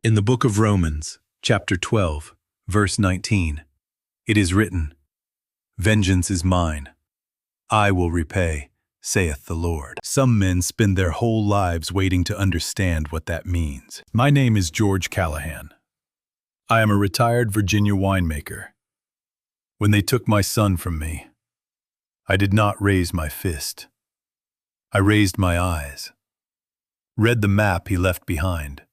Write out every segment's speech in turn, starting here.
In the book of Romans, chapter 12, verse 19, it is written, "Vengeance is mine. I will repay, saith the Lord." Some men spend their whole lives waiting to understand what that means. My name is George Callahan. I am a retired Virginia winemaker. When they took my son from me, I did not raise my fist. I raised my eyes, read the map he left behind,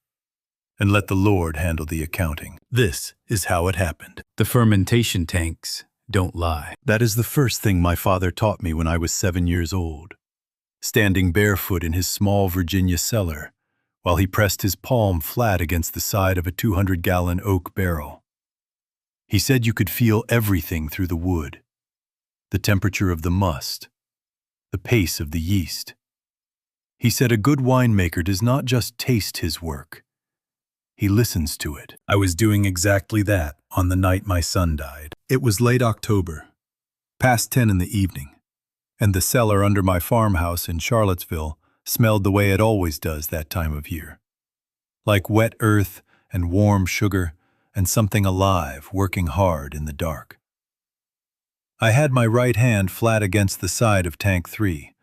and let the Lord handle the accounting. This is how it happened. The fermentation tanks don't lie. That is the first thing my father taught me when I was 7 years old, standing barefoot in his small Virginia cellar while he pressed his palm flat against the side of a 200-gallon oak barrel. He said you could feel everything through the wood, the temperature of the must, the pace of the yeast. He said a good winemaker does not just taste his work, he listens to it. I was doing exactly that on the night my son died. It was late October, past 10 in the evening, and the cellar under my farmhouse in Charlottesville smelled the way it always does that time of year. Like wet earth and warm sugar and something alive working hard in the dark. I had my right hand flat against the side of Tank 3,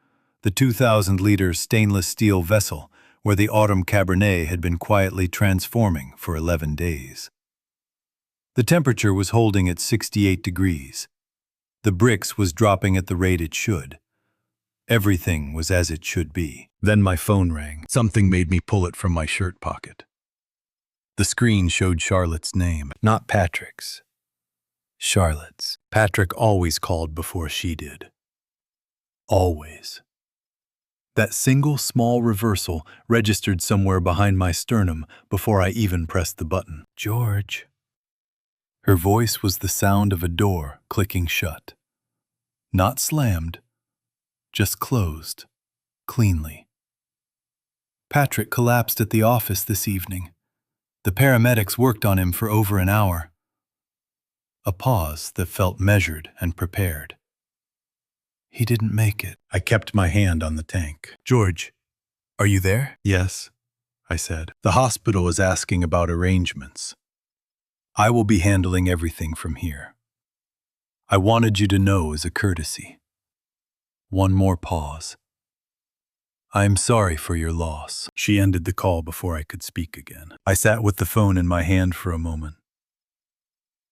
the 2,000-liter stainless steel vessel where the autumn Cabernet had been quietly transforming for 11 days. The temperature was holding at 68 degrees. The Brix was dropping at the rate it should. Everything was as it should be. Then my phone rang. Something made me pull it from my shirt pocket. The screen showed Charlotte's name, not Patrick's. Charlotte's. Patrick always called before she did. Always. That single small reversal registered somewhere behind my sternum before I even pressed the button. "George." Her voice was the sound of a door clicking shut. Not slammed, just closed, cleanly. "Patrick collapsed at the office this evening. The paramedics worked on him for over an hour." A pause that felt measured and prepared. "He didn't make it." I kept my hand on the tank. "George, are you there?" "Yes," I said. "The hospital is asking about arrangements. I will be handling everything from here. I wanted you to know as a courtesy." One more pause. "I am sorry for your loss." She ended the call before I could speak again. I sat with the phone in my hand for a moment.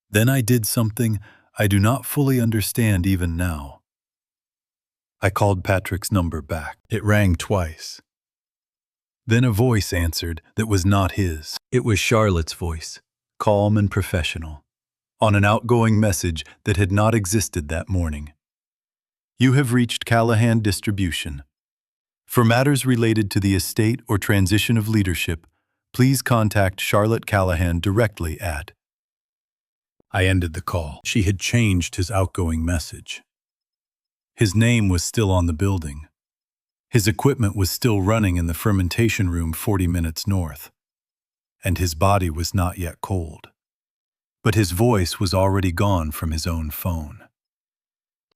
Then I did something I do not fully understand even now. I called Patrick's number back. It rang twice. Then a voice answered that was not his. It was Charlotte's voice, calm and professional, on an outgoing message that had not existed that morning. "You have reached Callahan Distribution. For matters related to the estate or transition of leadership, please contact Charlotte Callahan directly at..." I ended the call. She had changed his outgoing message. His name was still on the building. His equipment was still running in the fermentation room 40 minutes north. And his body was not yet cold. But his voice was already gone from his own phone.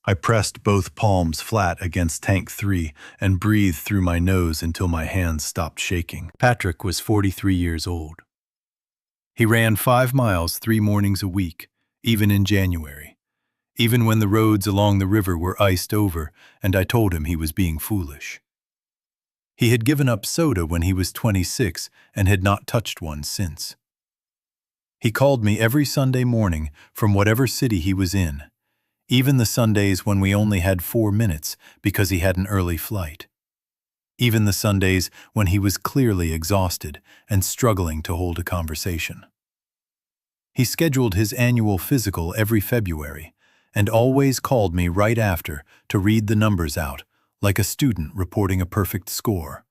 I pressed both palms flat against Tank 3 and breathed through my nose until my hands stopped shaking. Patrick was 43 years old. He ran 5 miles 3 mornings a week, even in January, even when the roads along the river were iced over and I told him he was being foolish. He had given up soda when he was 26 and had not touched one since. He called me every Sunday morning from whatever city he was in, even the Sundays when we only had 4 minutes because he had an early flight. Even the Sundays when he was clearly exhausted and struggling to hold a conversation. He scheduled his annual physical every February and always called me right after to read the numbers out, like a student reporting a perfect score.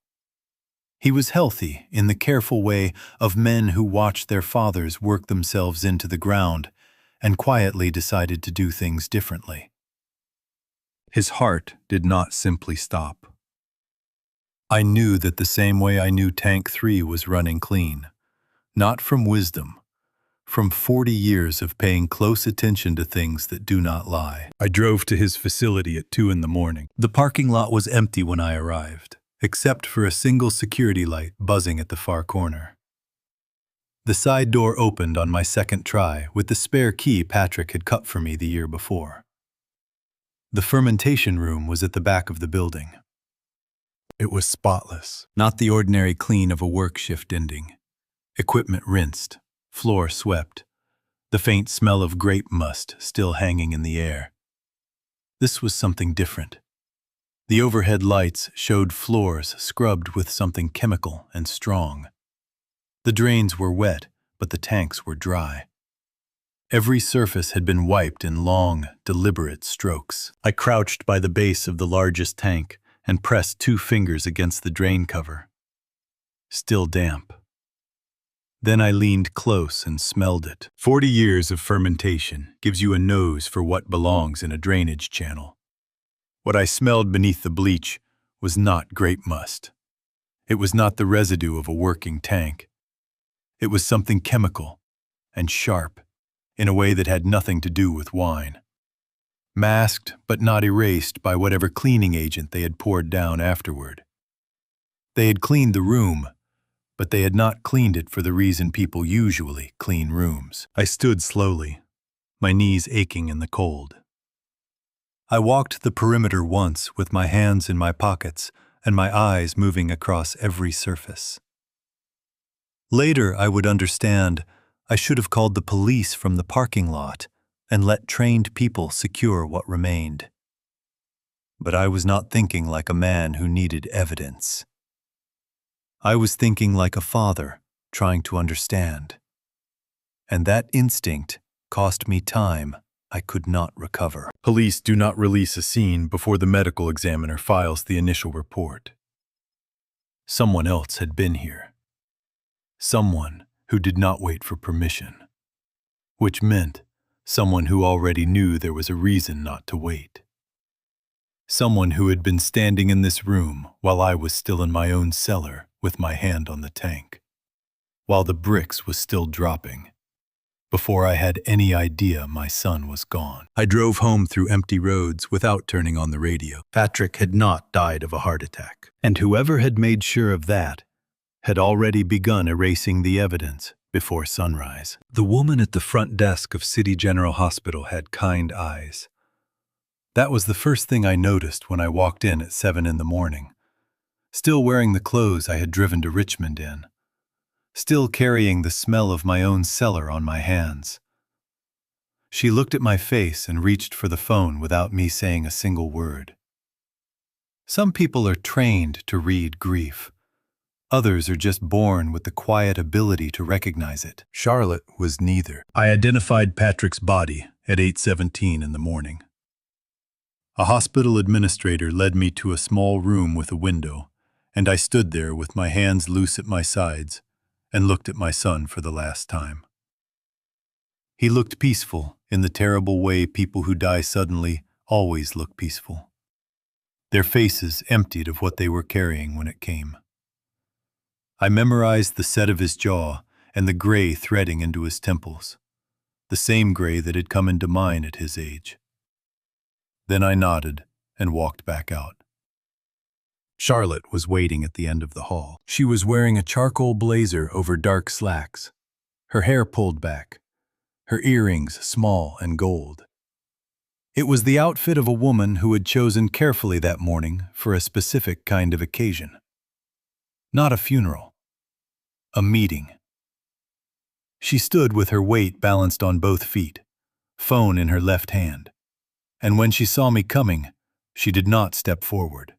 He was healthy in the careful way of men who watched their fathers work themselves into the ground and quietly decided to do things differently. His heart did not simply stop. I knew that the same way I knew Tank 3 was running clean, not from wisdom, from 40 years of paying close attention to things that do not lie. I drove to his facility at 2 in the morning. The parking lot was empty when I arrived, except for a single security light buzzing at the far corner. The side door opened on my second try with the spare key Patrick had cut for me the year before. The fermentation room was at the back of the building. It was spotless, not the ordinary clean of a work shift ending. Equipment rinsed, floor swept, the faint smell of grape must still hanging in the air. This was something different. The overhead lights showed floors scrubbed with something chemical and strong. The drains were wet, but the tanks were dry. Every surface had been wiped in long, deliberate strokes. I crouched by the base of the largest tank and pressed 2 fingers against the drain cover. Still damp. Then I leaned close and smelled it. 40 years of fermentation gives you a nose for what belongs in a drainage channel. What I smelled beneath the bleach was not grape must. It was not the residue of a working tank. It was something chemical and sharp, in a way that had nothing to do with wine. Masked but not erased by whatever cleaning agent they had poured down afterward. They had cleaned the room, but they had not cleaned it for the reason people usually clean rooms. I stood slowly, my knees aching in the cold. I walked the perimeter once with my hands in my pockets and my eyes moving across every surface. Later, I would understand I should have called the police from the parking lot and let trained people secure what remained. But I was not thinking like a man who needed evidence. I was thinking like a father trying to understand. And that instinct cost me time I could not recover. Police do not release a scene before the medical examiner files the initial report. Someone else had been here. Someone who did not wait for permission. Which meant someone who already knew there was a reason not to wait. Someone who had been standing in this room while I was still in my own cellar with my hand on the tank, while the bricks was still dropping, before I had any idea my son was gone. I drove home through empty roads without turning on the radio. Patrick had not died of a heart attack, and whoever had made sure of that had already begun erasing the evidence before sunrise. The woman at the front desk of City General Hospital had kind eyes. That was the first thing I noticed when I walked in at 7 in the morning, still wearing the clothes I had driven to Richmond in, still carrying the smell of my own cellar on my hands. She looked at my face and reached for the phone without me saying a single word. Some people are trained to read grief. Others are just born with the quiet ability to recognize it. Charlotte was neither. I identified Patrick's body at 8:17 in the morning. A hospital administrator led me to a small room with a window, and I stood there with my hands loose at my sides and looked at my son for the last time. He looked peaceful in the terrible way people who die suddenly always look peaceful. Their faces emptied of what they were carrying when it came. I memorized the set of his jaw and the gray threading into his temples, the same gray that had come into mine at his age. Then I nodded and walked back out. Charlotte was waiting at the end of the hall. She was wearing a charcoal blazer over dark slacks, her hair pulled back, her earrings small and gold. It was the outfit of a woman who had chosen carefully that morning for a specific kind of occasion. Not a funeral. A meeting. She stood with her weight balanced on both feet, phone in her left hand, and when she saw me coming, she did not step forward.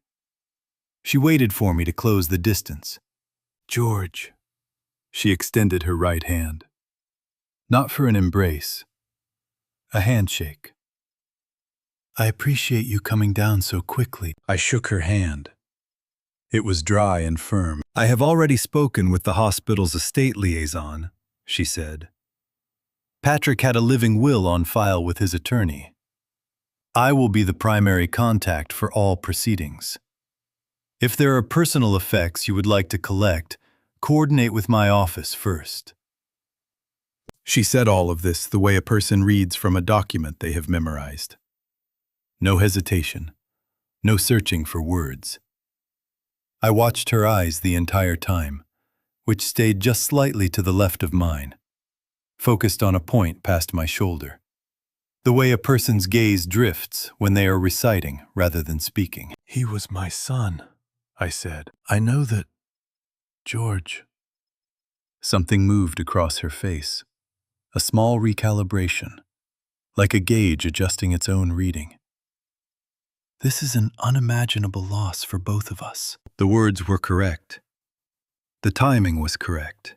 She waited for me to close the distance. "George." She extended her right hand. Not for an embrace, a handshake. "I appreciate you coming down so quickly." I shook her hand. It was dry and firm. "I have already spoken with the hospital's estate liaison," she said. "Patrick had a living will on file with his attorney. I will be the primary contact for all proceedings. If there are personal effects you would like to collect, coordinate with my office first." She said all of this the way a person reads from a document they have memorized. No hesitation, no searching for words. I watched her eyes the entire time, which stayed just slightly to the left of mine, focused on a point past my shoulder. The way a person's gaze drifts when they are reciting rather than speaking. "He was my son," I said. "I know that, George." Something moved across her face, a small recalibration, like a gauge adjusting its own reading. "This is an unimaginable loss for both of us." The words were correct. The timing was correct.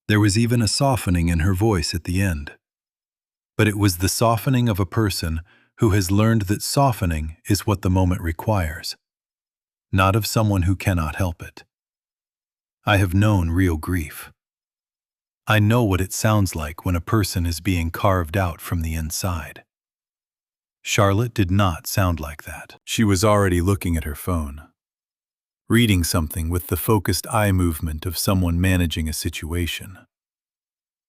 There was even a softening in her voice at the end. But it was the softening of a person who has learned that softening is what the moment requires, not of someone who cannot help it. I have known real grief. I know what it sounds like when a person is being carved out from the inside. Charlotte did not sound like that. She was already looking at her phone, reading something with the focused eye movement of someone managing a situation.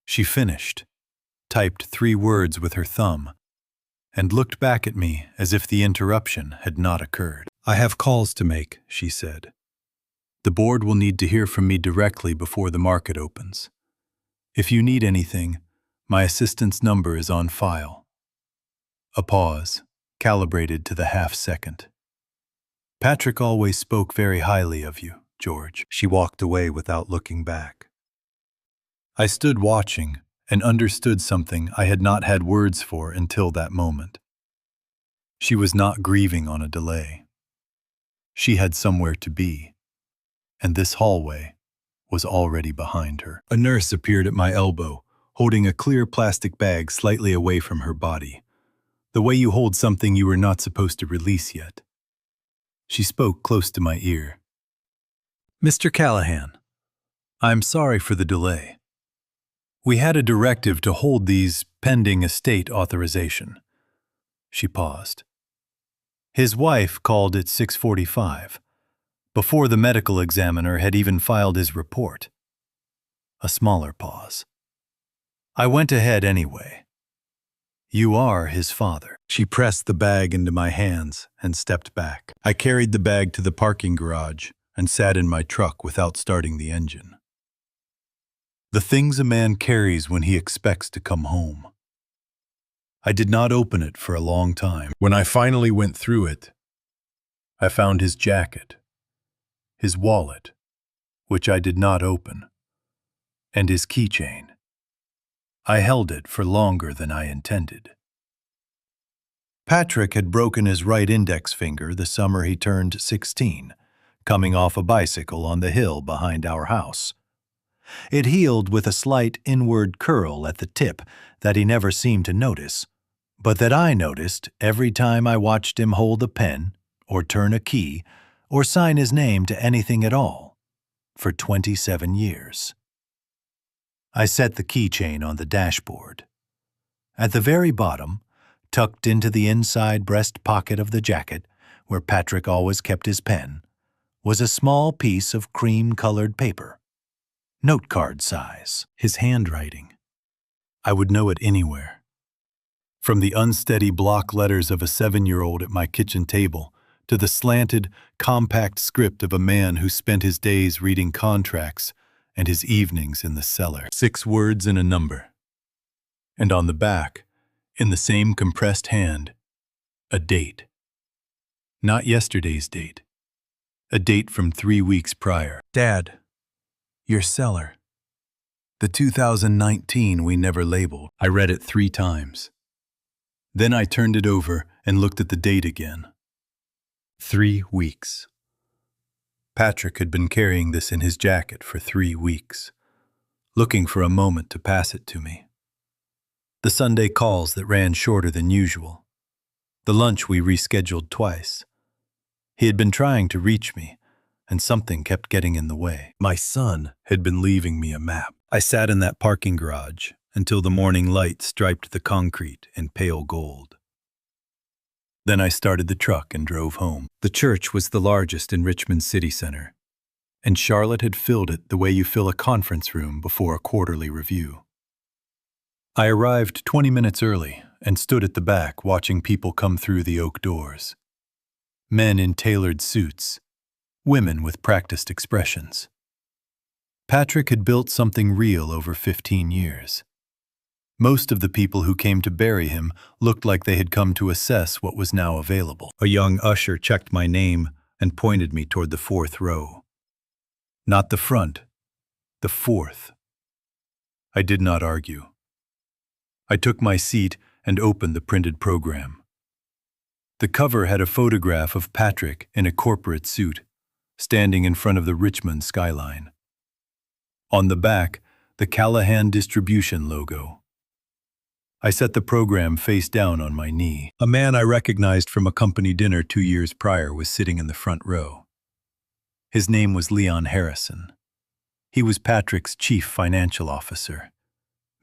She finished, typed 3 words with her thumb, and looked back at me as if the interruption had not occurred. "I have calls to make," she said. "The board will need to hear from me directly before the market opens. If you need anything, my assistant's number is on file." A pause, calibrated to the half-second. "Patrick always spoke very highly of you, George." She walked away without looking back. I stood watching and understood something I had not had words for until that moment. She was not grieving on a delay. She had somewhere to be, and this hallway was already behind her. A nurse appeared at my elbow, holding a clear plastic bag slightly away from her body, the way you hold something you were not supposed to release yet. She spoke close to my ear. "Mr. Callahan, I'm sorry for the delay. We had a directive to hold these pending estate authorization." She paused. "His wife called at 6:45, before the medical examiner had even filed his report." A smaller pause. "I went ahead anyway. You are his father." She pressed the bag into my hands and stepped back. I carried the bag to the parking garage and sat in my truck without starting the engine. The things a man carries when he expects to come home. I did not open it for a long time. When I finally went through it, I found his jacket, his wallet, which I did not open, and his keychain. I held it for longer than I intended. Patrick had broken his right index finger the summer he turned 16, coming off a bicycle on the hill behind our house. It healed with a slight inward curl at the tip that he never seemed to notice, but that I noticed every time I watched him hold a pen, or turn a key, or sign his name to anything at all, for 27 years. I set the keychain on the dashboard. At the very bottom, tucked into the inside breast pocket of the jacket, where Patrick always kept his pen, was a small piece of cream-colored paper, note card size. His handwriting. I would know it anywhere. From the unsteady block letters of a 7-year-old at my kitchen table to the slanted, compact script of a man who spent his days reading contracts and his evenings in the cellar. 6 words and a number. And on the back, in the same compressed hand, a date. Not yesterday's date. A date from 3 weeks prior. "Dad, your cellar. The 2019 we never labeled." I read it 3 times. Then I turned it over and looked at the date again. 3 weeks. Patrick had been carrying this in his jacket for 3 weeks, looking for a moment to pass it to me. The Sunday calls that ran shorter than usual. The lunch we rescheduled twice. He had been trying to reach me, and something kept getting in the way. My son had been leaving me a map. I sat in that parking garage until the morning light striped the concrete in pale gold. Then I started the truck and drove home. The church was the largest in Richmond City Center, and Charlotte had filled it the way you fill a conference room before a quarterly review. I arrived 20 minutes early and stood at the back watching people come through the oak doors. Men in tailored suits, women with practiced expressions. Patrick had built something real over 15 years. Most of the people who came to bury him looked like they had come to assess what was now available. A young usher checked my name and pointed me toward the fourth row. Not the front, the fourth. I did not argue. I took my seat and opened the printed program. The cover had a photograph of Patrick in a corporate suit, standing in front of the Richmond skyline. On the back, the Callahan distribution logo. I set the program face down on my knee. A man I recognized from a company dinner 2 years prior was sitting in the front row. His name was Leon Harrison. He was Patrick's chief financial officer,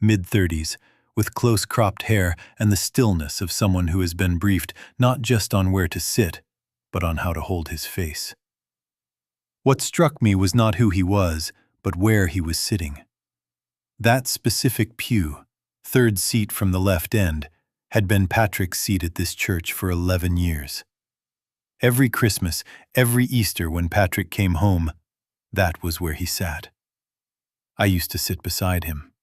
mid-30s, with close-cropped hair and the stillness of someone who has been briefed not just on where to sit, but on how to hold his face. What struck me was not who he was, but where he was sitting. That specific pew, third seat from the left end, had been Patrick's seat at this church for 11 years. Every Christmas, every Easter when Patrick came home, that was where he sat. I used to sit beside him.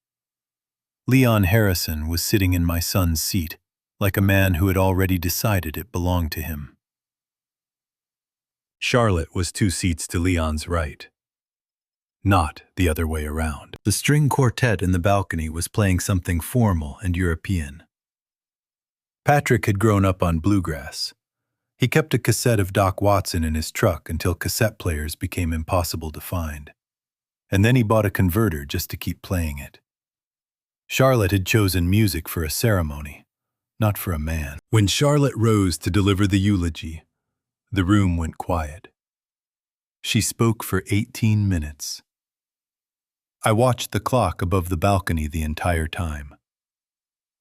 Leon Harrison was sitting in my son's seat, like a man who had already decided it belonged to him. Charlotte was 2 seats to Leon's right. Not the other way around. The string quartet in the balcony was playing something formal and European. Patrick had grown up on bluegrass. He kept a cassette of Doc Watson in his truck until cassette players became impossible to find. And then he bought a converter just to keep playing it. Charlotte had chosen music for a ceremony, not for a man. When Charlotte rose to deliver the eulogy, the room went quiet. She spoke for 18 minutes. I watched the clock above the balcony the entire time.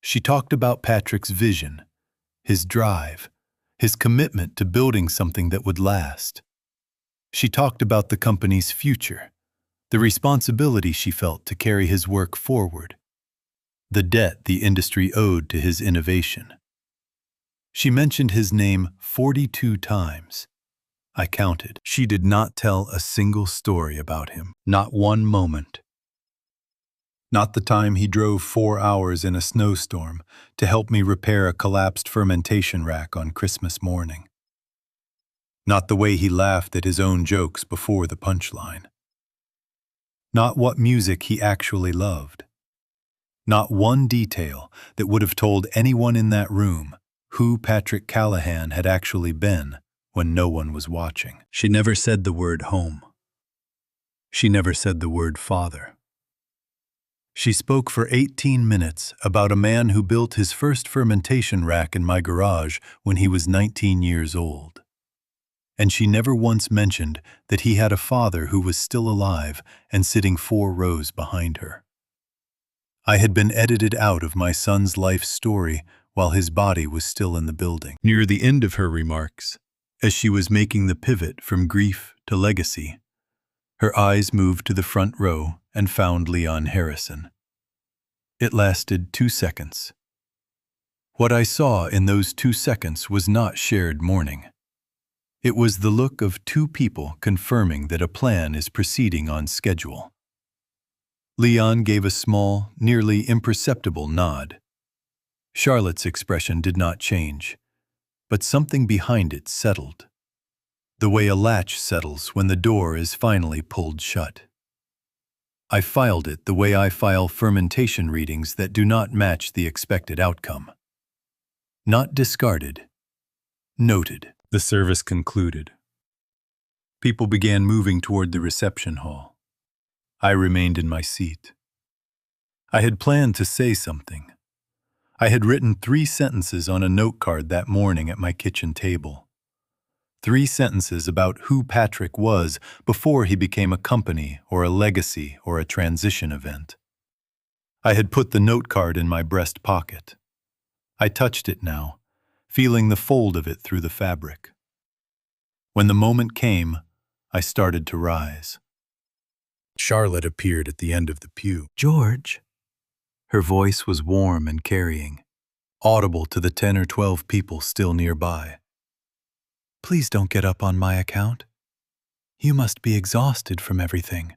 She talked about Patrick's vision, his drive, his commitment to building something that would last. She talked about the company's future, the responsibility she felt to carry his work forward, the debt the industry owed to his innovation. She mentioned his name 42 times. I counted. She did not tell a single story about him, not one moment. Not the time he drove 4 hours in a snowstorm to help me repair a collapsed fermentation rack on Christmas morning. Not the way he laughed at his own jokes before the punchline. Not what music he actually loved. Not one detail that would have told anyone in that room who Patrick Callahan had actually been when no one was watching. She never said the word home. She never said the word father. She spoke for 18 minutes about a man who built his first fermentation rack in my garage when he was 19 years old. And she never once mentioned that he had a father who was still alive and sitting 4 rows behind her. I had been edited out of my son's life story while his body was still in the building. Near the end of her remarks, as she was making the pivot from grief to legacy, her eyes moved to the front row and found Leon Harrison. It lasted 2 seconds. What I saw in those 2 seconds was not shared mourning. It was the look of 2 people confirming that a plan is proceeding on schedule. Leon gave a small, nearly imperceptible nod. Charlotte's expression did not change, but something behind it settled. The way a latch settles when the door is finally pulled shut. I filed it the way I file fermentation readings that do not match the expected outcome. Not discarded, noted. The service concluded. People began moving toward the reception hall. I remained in my seat. I had planned to say something. I had written 3 sentences on a note card that morning at my kitchen table. 3 sentences about who Patrick was before he became a company or a legacy or a transition event. I had put the note card in my breast pocket. I touched it now, feeling the fold of it through the fabric. When the moment came, I started to rise. Charlotte appeared at the end of the pew. "George." Her voice was warm and carrying, audible to the 10 or 12 people still nearby. "Please don't get up on my account. You must be exhausted from everything."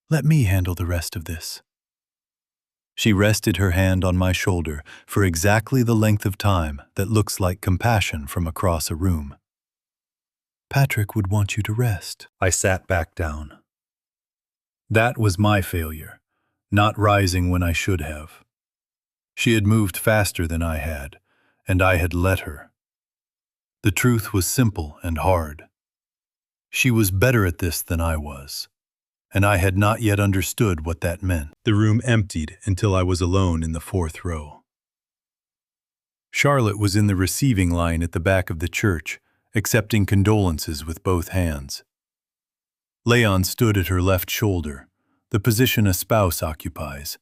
Let me handle the rest of this. She rested her hand on my shoulder for exactly the length of time that looks like compassion from across a room. Patrick would want you to rest. I sat back down. That was my failure, not rising when I should have. She had moved faster than I had, and I had let her. The truth was simple and hard. She was better at this than I was, and I had not yet understood what that meant. The room emptied until I was alone in the fourth row. Charlotte was in the receiving line at the back of the church, accepting condolences with both hands. Leon stood at her left shoulder, the position a spouse occupies,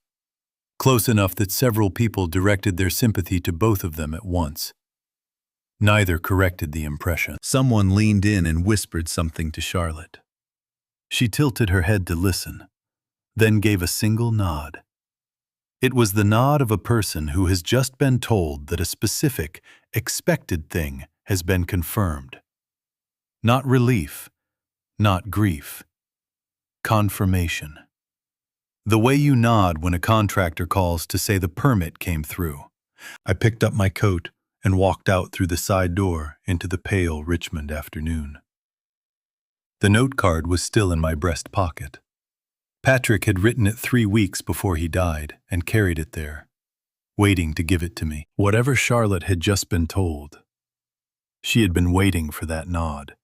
close enough that several people directed their sympathy to both of them at once. Neither corrected the impression. Someone leaned in and whispered something to Charlotte. She tilted her head to listen, then gave a single nod. It was the nod of a person who has just been told that a specific, expected thing has been confirmed. Not relief, not grief. Confirmation. The way you nod when a contractor calls to say the permit came through. I picked up my coat and walked out through the side door into the pale Richmond afternoon. The note card was still in my breast pocket. Patrick had written it 3 weeks before he died and carried it there, waiting to give it to me. Whatever Charlotte had just been told, she had been waiting for that nod.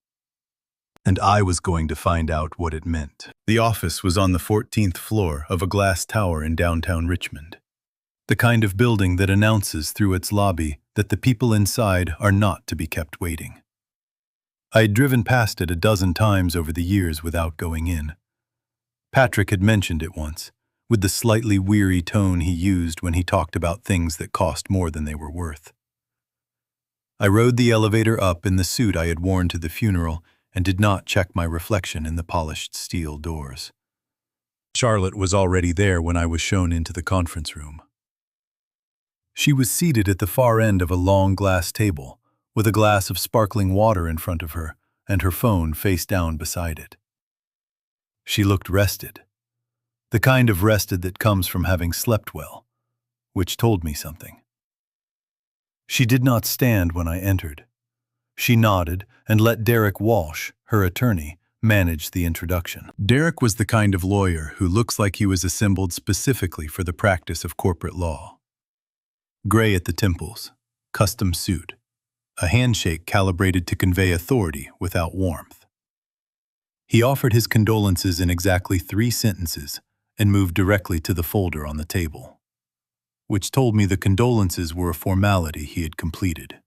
And I was going to find out what it meant. The office was on the 14th floor of a glass tower in downtown Richmond, the kind of building that announces through its lobby that the people inside are not to be kept waiting. I had driven past it a dozen times over the years without going in. Patrick had mentioned it once, with the slightly weary tone he used when he talked about things that cost more than they were worth. I rode the elevator up in the suit I had worn to the funeral and did not check my reflection in the polished steel doors. Charlotte was already there when I was shown into the conference room. She was seated at the far end of a long glass table, with a glass of sparkling water in front of her and her phone face down beside it. She looked rested, the kind of rested that comes from having slept well, which told me something. She did not stand when I entered. She nodded and let Derek Walsh, her attorney, manage the introduction. Derek was the kind of lawyer who looks like he was assembled specifically for the practice of corporate law. Gray at the temples, custom suit, a handshake calibrated to convey authority without warmth. He offered his condolences in exactly 3 sentences and moved directly to the folder on the table, which told me the condolences were a formality he had completed.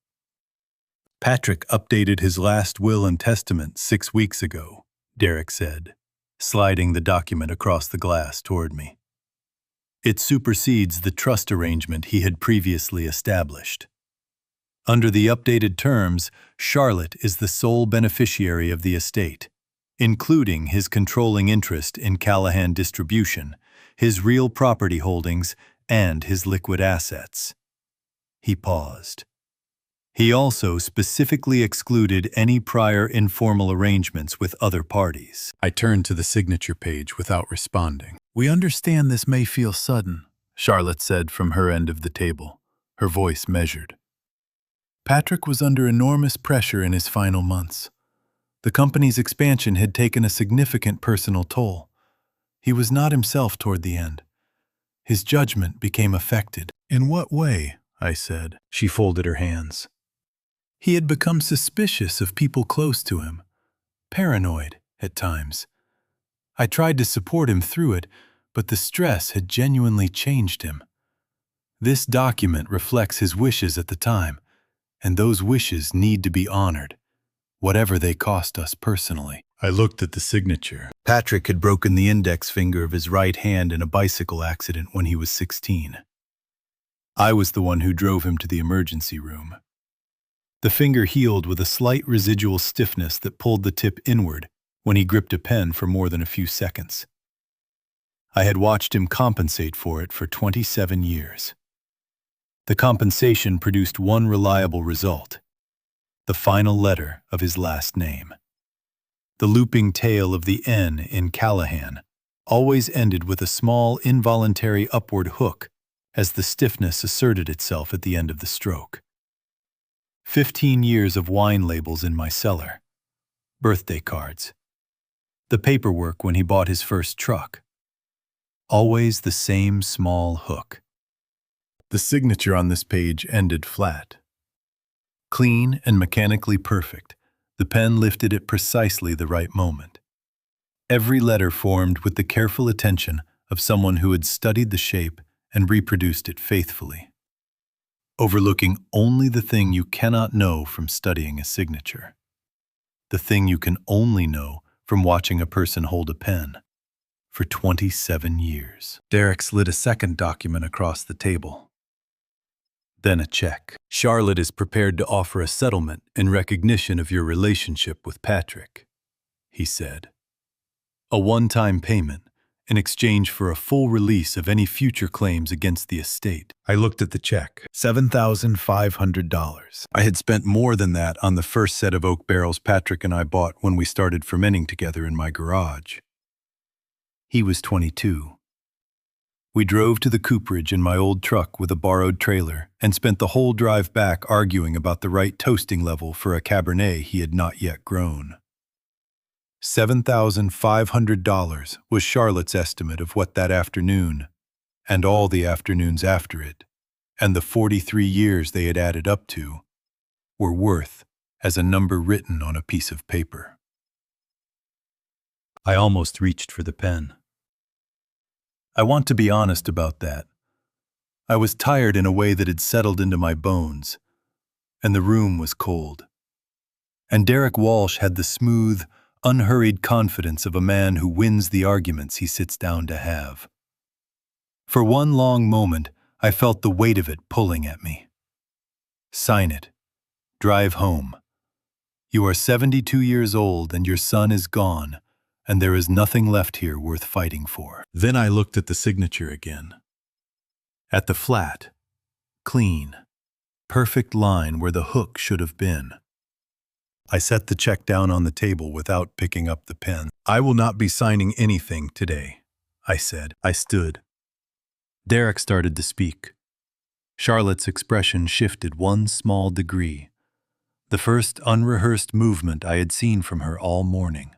Patrick updated his last will and testament 6 weeks ago, Derek said, sliding the document across the glass toward me. It supersedes the trust arrangement he had previously established. Under the updated terms, Charlotte is the sole beneficiary of the estate, including his controlling interest in Callahan Distribution, his real property holdings, and his liquid assets. He paused. He also specifically excluded any prior informal arrangements with other parties. I turned to the signature page without responding. "We understand this may feel sudden," Charlotte said from her end of the table, her voice measured. Patrick was under enormous pressure in his final months. The company's expansion had taken a significant personal toll. He was not himself toward the end. His judgment became affected. "In what way?" I said. She folded her hands. He had become suspicious of people close to him, paranoid at times. I tried to support him through it, but the stress had genuinely changed him. This document reflects his wishes at the time, and those wishes need to be honored, whatever they cost us personally. I looked at the signature. Patrick had broken the index finger of his right hand in a bicycle accident when he was 16. I was the one who drove him to the emergency room. The finger healed with a slight residual stiffness that pulled the tip inward when he gripped a pen for more than a few seconds. I had watched him compensate for it for 27 years. The compensation produced one reliable result: the final letter of his last name. The looping tail of the N in Callahan always ended with a small, involuntary upward hook as the stiffness asserted itself at the end of the stroke. 15 years of wine labels in my cellar. Birthday cards. The paperwork when he bought his first truck. Always the same small hook. The signature on this page ended flat. Clean and mechanically perfect, the pen lifted at precisely the right moment. Every letter formed with the careful attention of someone who had studied the shape and reproduced it faithfully, overlooking only the thing you cannot know from studying a signature, the thing you can only know from watching a person hold a pen for 27 years. Derek slid a second document across the table. Then a check. Charlotte is prepared to offer a settlement in recognition of your relationship with Patrick, he said. A one-time payment in exchange for a full release of any future claims against the estate. I looked at the check. $7,500. I had spent more than that on the first set of oak barrels Patrick and I bought when we started fermenting together in my garage. He was 22. We drove to the cooperage in my old truck with a borrowed trailer and spent the whole drive back arguing about the right toasting level for a Cabernet he had not yet grown. $7,500 was Charlotte's estimate of what that afternoon, and all the afternoons after it, and the 43 years they had added up to, were worth as a number written on a piece of paper. I almost reached for the pen. I want to be honest about that. I was tired in a way that had settled into my bones, and the room was cold. And Derek Walsh had the smooth, unhurried confidence of a man who wins the arguments he sits down to have. For one long moment, I felt the weight of it pulling at me. Sign it. Drive home. You are 72 years old and your son is gone, and there is nothing left here worth fighting for. Then I looked at the signature again. At the flat, clean, perfect line where the hook should have been. I set the check down on the table without picking up the pen. I will not be signing anything today, I said. I stood. Derek started to speak. Charlotte's expression shifted one small degree, the first unrehearsed movement I had seen from her all morning.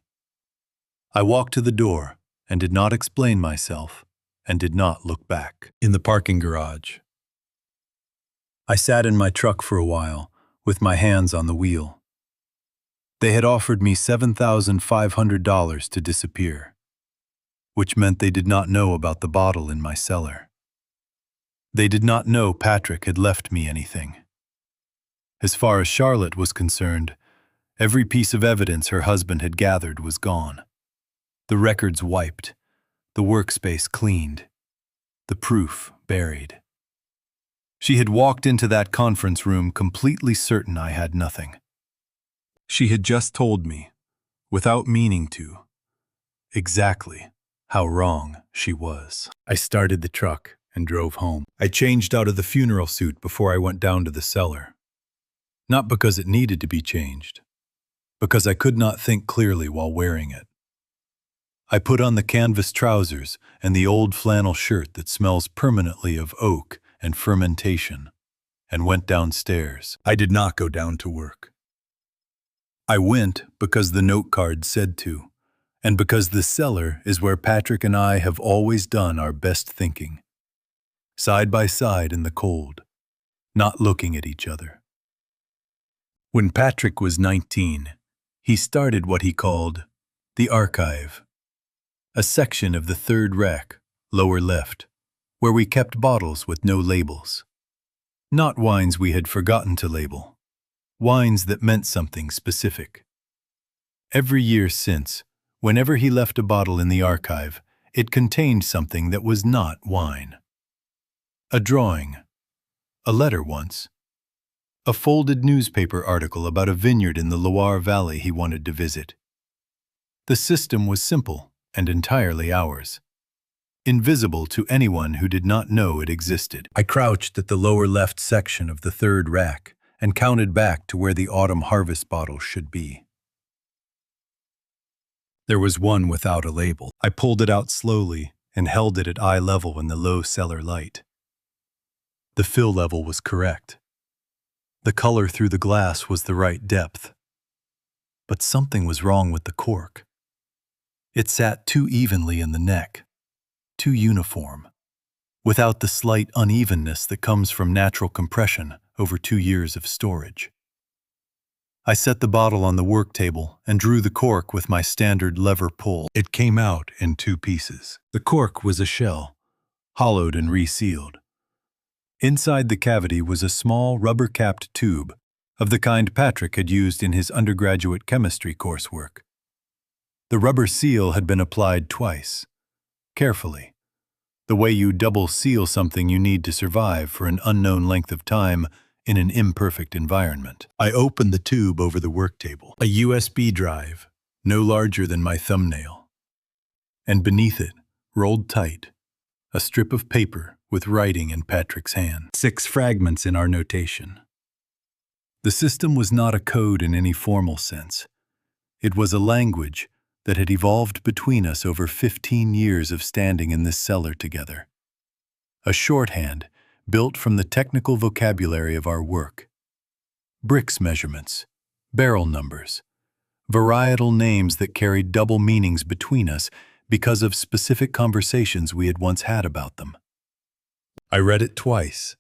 I walked to the door and did not explain myself and did not look back. In the parking garage, I sat in my truck for a while with my hands on the wheel. They had offered me $7,500 to disappear, which meant they did not know about the bottle in my cellar. They did not know Patrick had left me anything. As far as Charlotte was concerned, every piece of evidence her husband had gathered was gone. The records wiped, the workspace cleaned, the proof buried. She had walked into that conference room completely certain I had nothing. She had just told me, without meaning to, exactly how wrong she was. I started the truck and drove home. I changed out of the funeral suit before I went down to the cellar. Not because it needed to be changed, because I could not think clearly while wearing it. I put on the canvas trousers and the old flannel shirt that smells permanently of oak and fermentation, and went downstairs. I did not go down to work. I went because the note card said to, and because the cellar is where Patrick and I have always done our best thinking. Side by side in the cold, not looking at each other. When Patrick was 19, he started what he called the archive, a section of the third rack, lower left, where we kept bottles with no labels. Not wines we had forgotten to label. Wines that meant something specific. Every year since, whenever he left a bottle in the archive, it contained something that was not wine. A drawing, a letter once, a folded newspaper article about a vineyard in the Loire Valley he wanted to visit. The system was simple and entirely ours, invisible to anyone who did not know it existed. I crouched at the lower left section of the third rack and counted back to where the autumn harvest bottle should be. There was one without a label. I pulled it out slowly and held it at eye level in the low cellar light. The fill level was correct. The color through the glass was the right depth. But something was wrong with the cork. It sat too evenly in the neck, too uniform, without the slight unevenness that comes from natural compression over 2 years of storage. I set the bottle on the work table and drew the cork with my standard lever pull. It came out in 2 pieces. The cork was a shell, hollowed and resealed. Inside the cavity was a small rubber-capped tube of the kind Patrick had used in his undergraduate chemistry coursework. The rubber seal had been applied twice, carefully, the way you double seal something you need to survive for an unknown length of time in an imperfect environment. I opened the tube over the work table, a USB drive, no larger than my thumbnail. And beneath it, rolled tight, a strip of paper with writing in Patrick's hand. 6 fragments in our notation. The system was not a code in any formal sense. It was a language that had evolved between us over 15 years of standing in this cellar together. A shorthand built from the technical vocabulary of our work. Bricks measurements, barrel numbers, varietal names that carried double meanings between us because of specific conversations we had once had about them. I read it twice,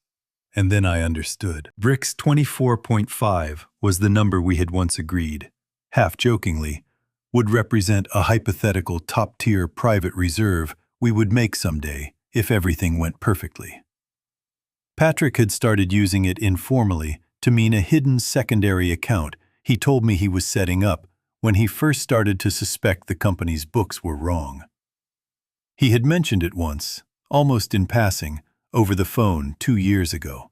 and then I understood. Bricks 24.5 was the number we had once agreed, half-jokingly, would represent a hypothetical top-tier private reserve we would make someday if everything went perfectly. Patrick had started using it informally to mean a hidden secondary account he told me he was setting up when he first started to suspect the company's books were wrong. He had mentioned it once, almost in passing, over the phone 2 years ago.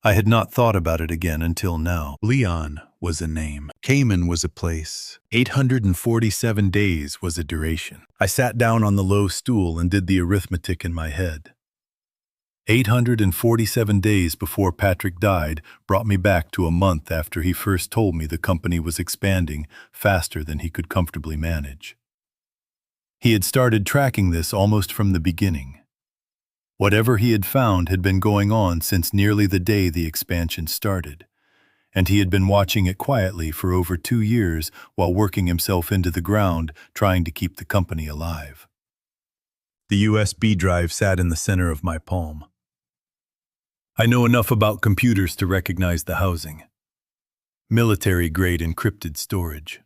I had not thought about it again until now. Leon was a name. Cayman was a place. 847 days was a duration. I sat down on the low stool and did the arithmetic in my head. 847 days before Patrick died brought me back to a month after he first told me the company was expanding faster than he could comfortably manage. He had started tracking this almost from the beginning. Whatever he had found had been going on since nearly the day the expansion started, and he had been watching it quietly for over 2 years while working himself into the ground trying to keep the company alive. The USB drive sat in the center of my palm. I know enough about computers to recognize the housing. Military-grade encrypted storage.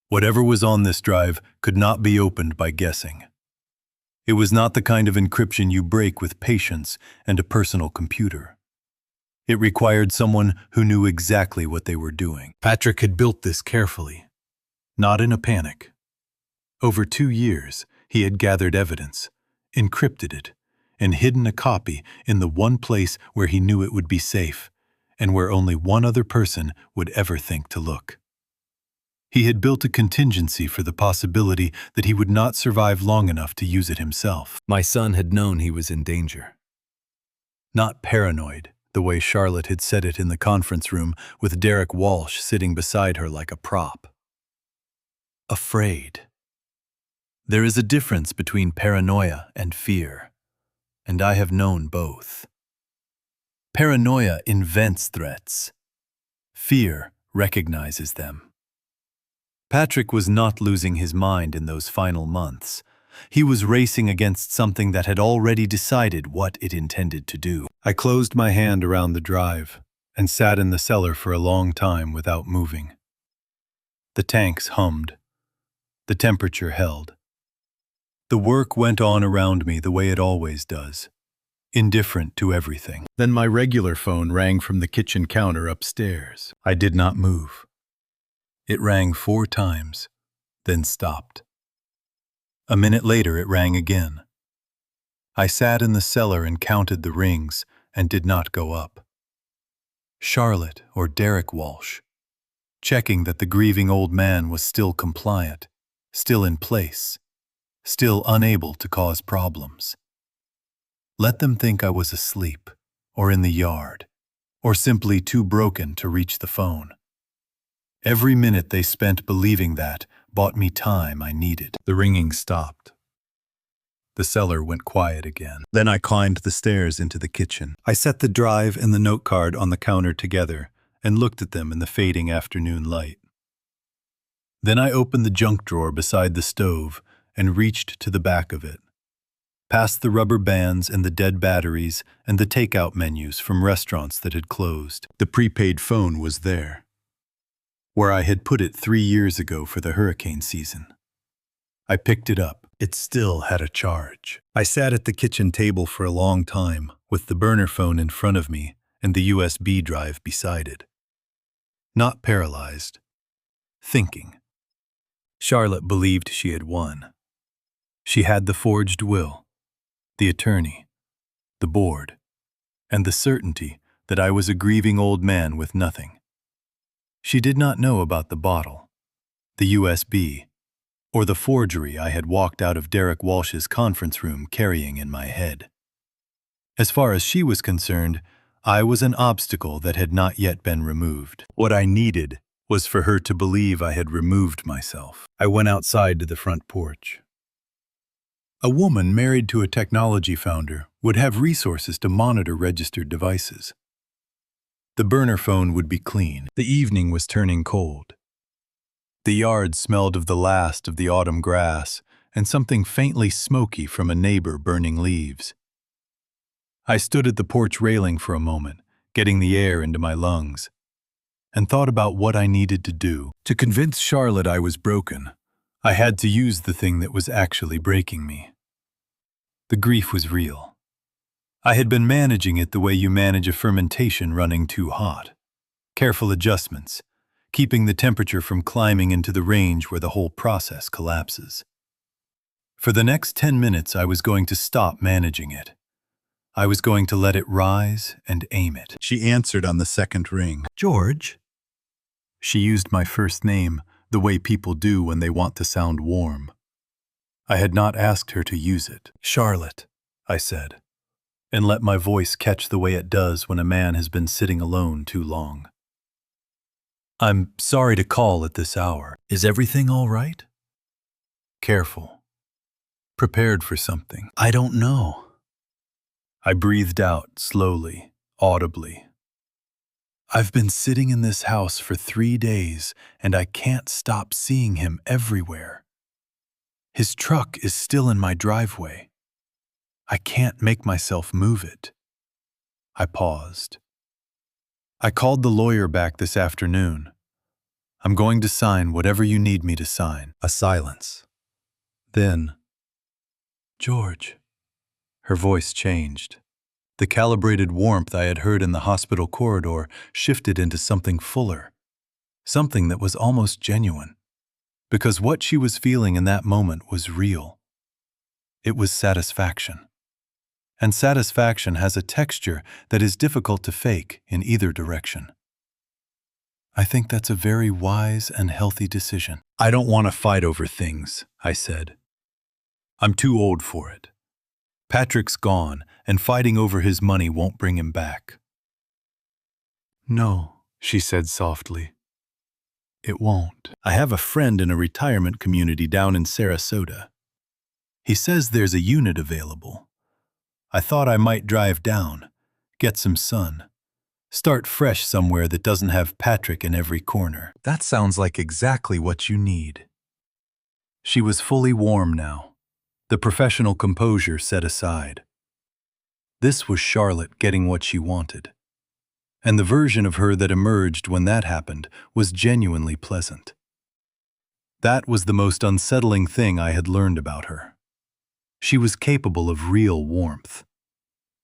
Whatever was on this drive could not be opened by guessing. It was not the kind of encryption you break with patience and a personal computer. It required someone who knew exactly what they were doing. Patrick had built this carefully, not in a panic. Over 2 years, he had gathered evidence, encrypted it, and hidden a copy in the one place where he knew it would be safe, and where only one other person would ever think to look. He had built a contingency for the possibility that he would not survive long enough to use it himself. My son had known he was in danger. Not paranoid, the way Charlotte had said it in the conference room with Derek Walsh sitting beside her like a prop. Afraid. There is a difference between paranoia and fear, and I have known both. Paranoia invents threats. Fear recognizes them. Patrick was not losing his mind in those final months. He was racing against something that had already decided what it intended to do. I closed my hand around the drive and sat in the cellar for a long time without moving. The tanks hummed. The temperature held. The work went on around me the way it always does, indifferent to everything. Then my regular phone rang from the kitchen counter upstairs. I did not move. It rang 4 times, then stopped. A minute later it rang again. I sat in the cellar and counted the rings and did not go up. Charlotte or Derek Walsh, checking that the grieving old man was still compliant, still in place, still unable to cause problems. Let them think I was asleep, or in the yard, or simply too broken to reach the phone. Every minute they spent believing that bought me time I needed. The ringing stopped. The cellar went quiet again. Then I climbed the stairs into the kitchen. I set the drive and the note card on the counter together and looked at them in the fading afternoon light. Then I opened the junk drawer beside the stove and reached to the back of it, past the rubber bands and the dead batteries and the takeout menus from restaurants that had closed. The prepaid phone was there, where I had put it 3 years ago for the hurricane season. I picked it up. It still had a charge. I sat at the kitchen table for a long time, with the burner phone in front of me and the USB drive beside it. Not paralyzed, thinking. Charlotte believed she had won. She had the forged will, the attorney, the board, and the certainty that I was a grieving old man with nothing. She did not know about the bottle, the USB, or the forgery I had walked out of Derek Walsh's conference room carrying in my head. As far as she was concerned, I was an obstacle that had not yet been removed. What I needed was for her to believe I had removed myself. I went outside to the front porch. A woman married to a technology founder would have resources to monitor registered devices. The burner phone would be clean. The evening was turning cold. The yard smelled of the last of the autumn grass and something faintly smoky from a neighbor burning leaves. I stood at the porch railing for a moment, getting the air into my lungs, and thought about what I needed to do. To convince Charlotte I was broken, I had to use the thing that was actually breaking me. The grief was real. I had been managing it the way you manage a fermentation running too hot. Careful adjustments, keeping the temperature from climbing into the range where the whole process collapses. For the next 10 minutes, I was going to stop managing it. I was going to let it rise and aim it. She answered on the second ring. George? She used my first name the way people do when they want to sound warm. I had not asked her to use it. Charlotte, I said, and let my voice catch the way it does when a man has been sitting alone too long. I'm sorry to call at this hour. Is everything all right? Careful. Prepared for something. I don't know. I breathed out slowly, audibly. I've been sitting in this house for 3 days, and I can't stop seeing him everywhere. His truck is still in my driveway. I can't make myself move it. I paused. I called the lawyer back this afternoon. I'm going to sign whatever you need me to sign. A silence. Then, George. Her voice changed. The calibrated warmth I had heard in the hospital corridor shifted into something fuller, something that was almost genuine, because what she was feeling in that moment was real. It was satisfaction. And satisfaction has a texture that is difficult to fake in either direction. I think that's a very wise and healthy decision. I don't want to fight over things, I said. I'm too old for it. Patrick's gone, and fighting over his money won't bring him back. No, she said softly. It won't. I have a friend in a retirement community down in Sarasota. He says there's a unit available. I thought I might drive down, get some sun, start fresh somewhere that doesn't have Patrick in every corner. That sounds like exactly what you need. She was fully warm now, the professional composure set aside. This was Charlotte getting what she wanted, and the version of her that emerged when that happened was genuinely pleasant. That was the most unsettling thing I had learned about her. She was capable of real warmth.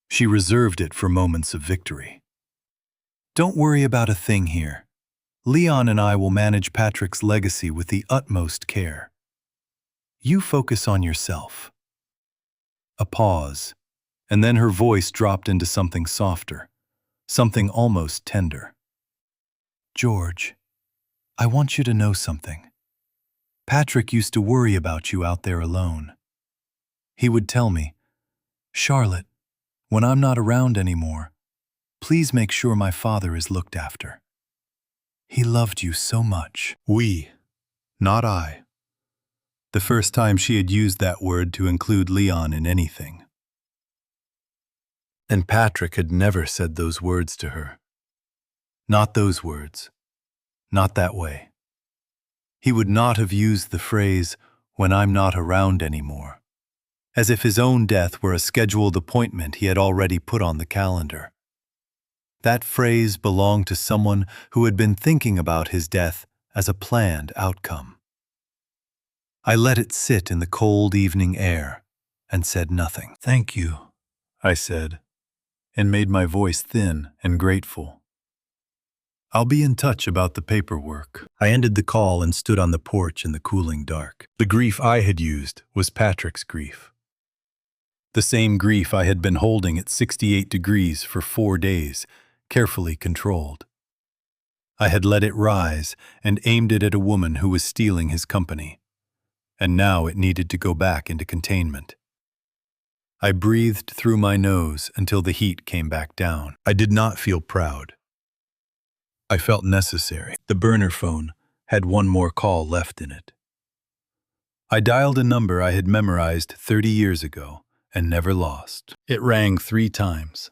She reserved it for moments of victory. Don't worry about a thing here. Leon and I will manage Patrick's legacy with the utmost care. You focus on yourself. A pause, and then her voice dropped into something softer, something almost tender. George, I want you to know something. Patrick used to worry about you out there alone. He would tell me, Charlotte, when I'm not around anymore, please make sure my father is looked after. He loved you so much. We, not I, the first time she had used that word to include Leon in anything. And Patrick had never said those words to her. Not those words. Not that way. He would not have used the phrase, "when I'm not around anymore," as if his own death were a scheduled appointment he had already put on the calendar. That phrase belonged to someone who had been thinking about his death as a planned outcome. I let it sit in the cold evening air and said nothing. "Thank you," I said, and made my voice thin and grateful. "I'll be in touch about the paperwork." I ended the call and stood on the porch in the cooling dark. The grief I had used was Patrick's grief. The same grief I had been holding at 68 degrees for 4 days, carefully controlled. I had let it rise and aimed it at a woman who was stealing his company, and now it needed to go back into containment. I breathed through my nose until the heat came back down. I did not feel proud. I felt necessary. The burner phone had one more call left in it. I dialed a number I had memorized 30 years ago and never lost. It rang 3 times.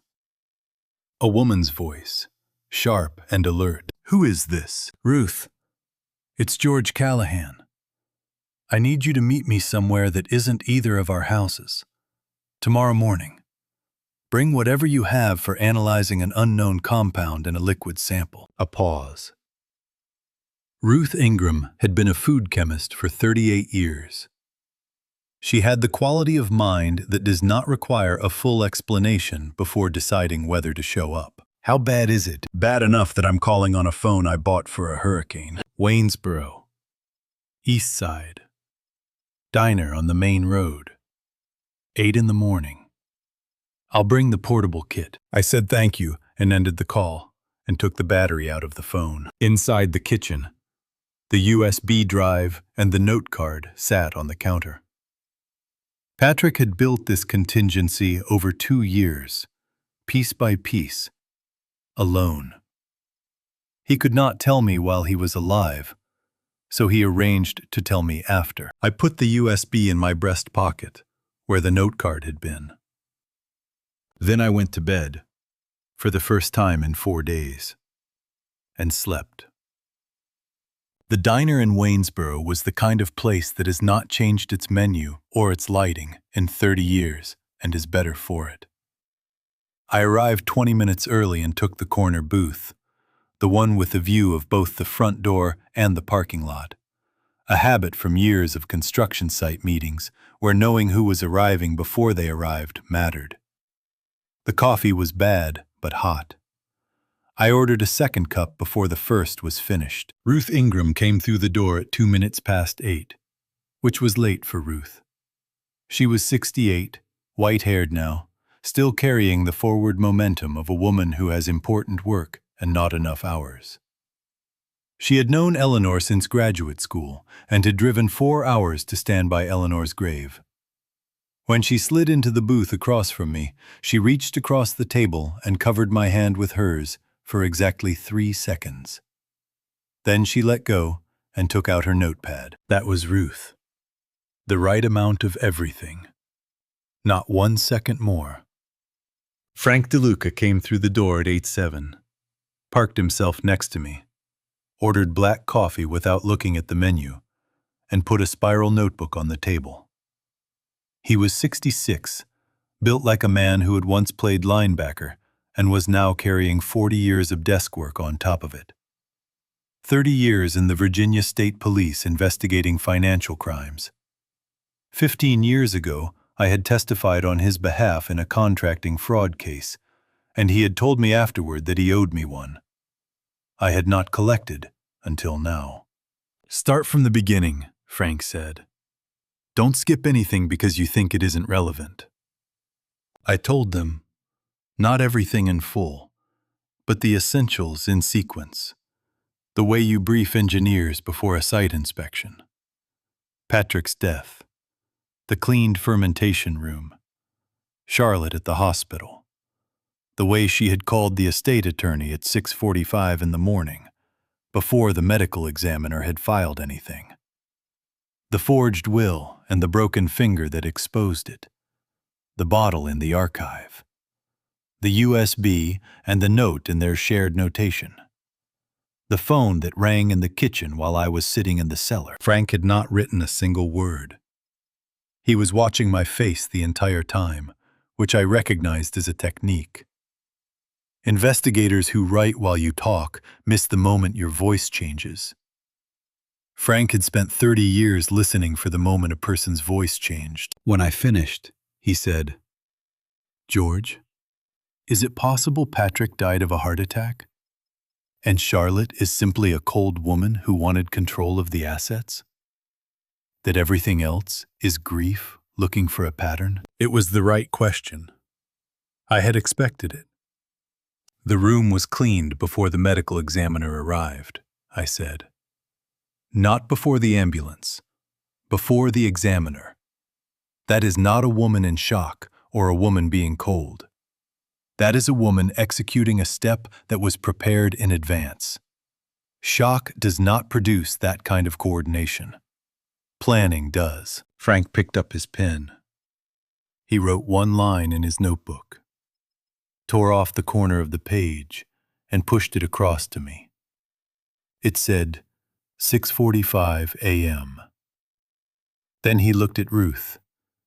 A woman's voice, sharp and alert. "Who is this?" "Ruth. It's George Callahan. I need you to meet me somewhere that isn't either of our houses. Tomorrow morning. Bring whatever you have for analyzing an unknown compound in a liquid sample." A pause. Ruth Ingram had been a food chemist for 38 years. She had the quality of mind that does not require a full explanation before deciding whether to show up. "How bad is it?" "Bad enough that I'm calling on a phone I bought for a hurricane." Waynesboro. East Side. Diner on the main road. 8 in the morning. "I'll bring the portable kit." I said thank you and ended the call and took the battery out of the phone. Inside the kitchen, the USB drive and the note card sat on the counter. Patrick had built this contingency over 2 years, piece by piece, alone. He could not tell me while he was alive, so he arranged to tell me after. I put the USB in my breast pocket, where the note card had been. Then I went to bed, for the first time in 4 days, and slept. The diner in Waynesboro was the kind of place that has not changed its menu or its lighting in 30 years and is better for it. I arrived 20 minutes early and took the corner booth, the one with a view of both the front door and the parking lot, a habit from years of construction site meetings where knowing who was arriving before they arrived mattered. The coffee was bad, but hot. I ordered a second cup before the first was finished. Ruth Ingram came through the door at 2 minutes past 8, which was late for Ruth. She was 68, white-haired now, still carrying the forward momentum of a woman who has important work and not enough hours. She had known Eleanor since graduate school and had driven 4 hours to stand by Eleanor's grave. When she slid into the booth across from me, she reached across the table and covered my hand with hers for exactly 3 seconds. Then she let go and took out her notepad. That was Ruth. The right amount of everything. Not 1 second more. Frank DeLuca came through the door at 8:07, parked himself next to me, ordered black coffee without looking at the menu, and put a spiral notebook on the table. He was 66, built like a man who had once played linebacker and was now carrying 40 years of desk work on top of it. 30 years in the Virginia State Police investigating financial crimes. 15 years ago, I had testified on his behalf in a contracting fraud case, and he had told me afterward that he owed me one. I had not collected until now. "Start from the beginning," Frank said. "Don't skip anything because you think it isn't relevant." I told them, not everything in full, but the essentials in sequence. The way you brief engineers before a site inspection. Patrick's death. The cleaned fermentation room. Charlotte at the hospital. The way she had called the estate attorney at 6:45 in the morning, before the medical examiner had filed anything. The forged will and the broken finger that exposed it. The bottle in the archive. The USB and the note in their shared notation. The phone that rang in the kitchen while I was sitting in the cellar. Frank had not written a single word. He was watching my face the entire time, which I recognized as a technique. Investigators who write while you talk miss the moment your voice changes. Frank had spent 30 years listening for the moment a person's voice changed. When I finished, he said, "George, is it possible Patrick died of a heart attack? And Charlotte is simply a cold woman who wanted control of the assets? That everything else is grief looking for a pattern?" It was the right question. I had expected it. "The room was cleaned before the medical examiner arrived," I said. "Not before the ambulance. Before the examiner. That is not a woman in shock or a woman being cold. That is a woman executing a step that was prepared in advance. Shock does not produce that kind of coordination. Planning does." Frank picked up his pen. He wrote one line in his notebook, tore off the corner of the page, and pushed it across to me. It said, 6:45 a.m. Then he looked at Ruth,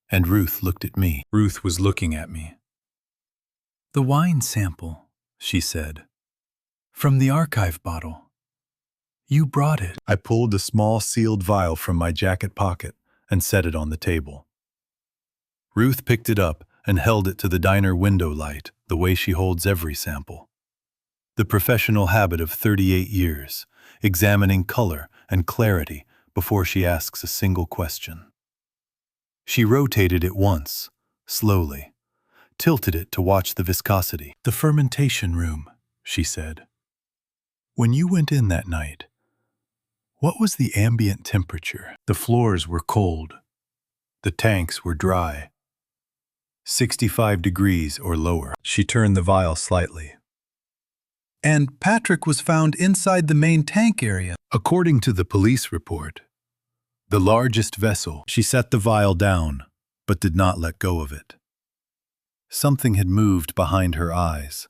and Ruth looked at me. Ruth was looking at me. "The wine sample," she said, "from the archive bottle. You brought it." I pulled a small sealed vial from my jacket pocket and set it on the table. Ruth picked it up and held it to the diner window light the way she holds every sample. The professional habit of 38 years, examining color and clarity before she asks a single question. She rotated it once, slowly, tilted it to watch the viscosity. "The fermentation room," she said. "When you went in that night, what was the ambient temperature?" The floors were cold. The tanks were dry. 65 degrees or lower. She turned the vial slightly. "And Patrick was found inside the main tank area." According to the police report, the largest vessel. She set the vial down, but did not let go of it. Something had moved behind her eyes.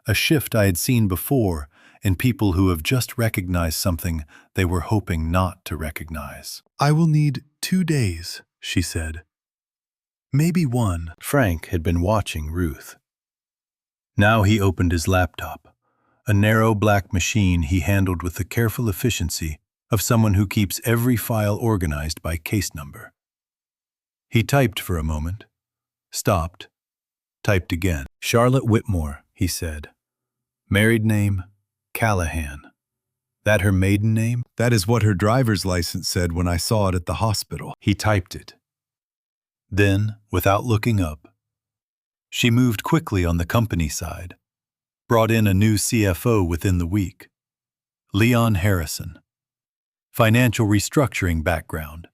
A shift I had seen before in people who have just recognized something they were hoping not to recognize. "I will need 2 days," she said. "Maybe 1. Frank had been watching Ruth. Now he opened his laptop, a narrow black machine he handled with the careful efficiency of someone who keeps every file organized by case number. He typed for a moment, stopped, typed again. "Charlotte Whitmore," he said. "Married name, Callahan. That her maiden name? That is what her driver's license said when I saw it at the hospital." He typed it. Then, without looking up, she moved quickly on the company side, brought in a new CFO within the week. Leon Harrison. Financial restructuring background.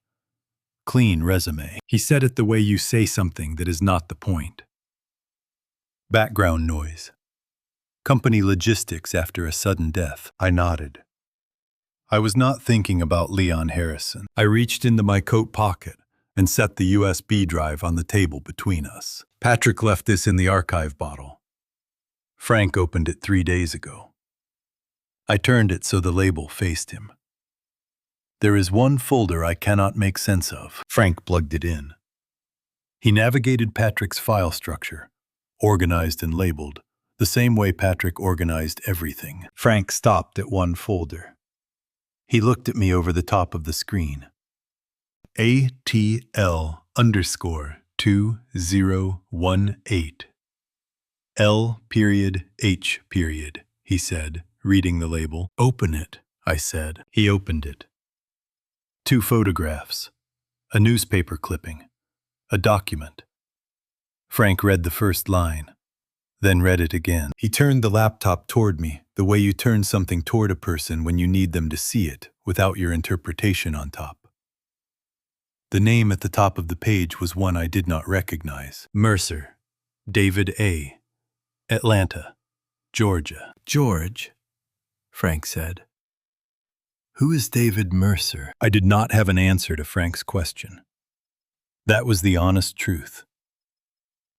Clean resume. He said it the way you say something that is not the point. Background noise. Company logistics after a sudden death. I nodded. I was not thinking about Leon Harrison. I reached into my coat pocket and set the USB drive on the table between us. Patrick left this in the archive bottle. Frank opened it 3 days ago. I turned it so the label faced him. There is one folder I cannot make sense of. Frank plugged it in. He navigated Patrick's file structure, organized and labeled, the same way Patrick organized everything. Frank stopped at one folder. He looked at me over the top of the screen. ATL_2018. L.H. He said, reading the label. "Open it," I said. He opened it. 2 photographs, a newspaper clipping, a document. Frank read the first line, then read it again. He turned the laptop toward me, the way you turn something toward a person when you need them to see it, without your interpretation on top. The name at the top of the page was one I did not recognize. Mercer, David A., Atlanta, Georgia. "George," Frank said. Who is David Mercer? I did not have an answer to Frank's question. That was the honest truth.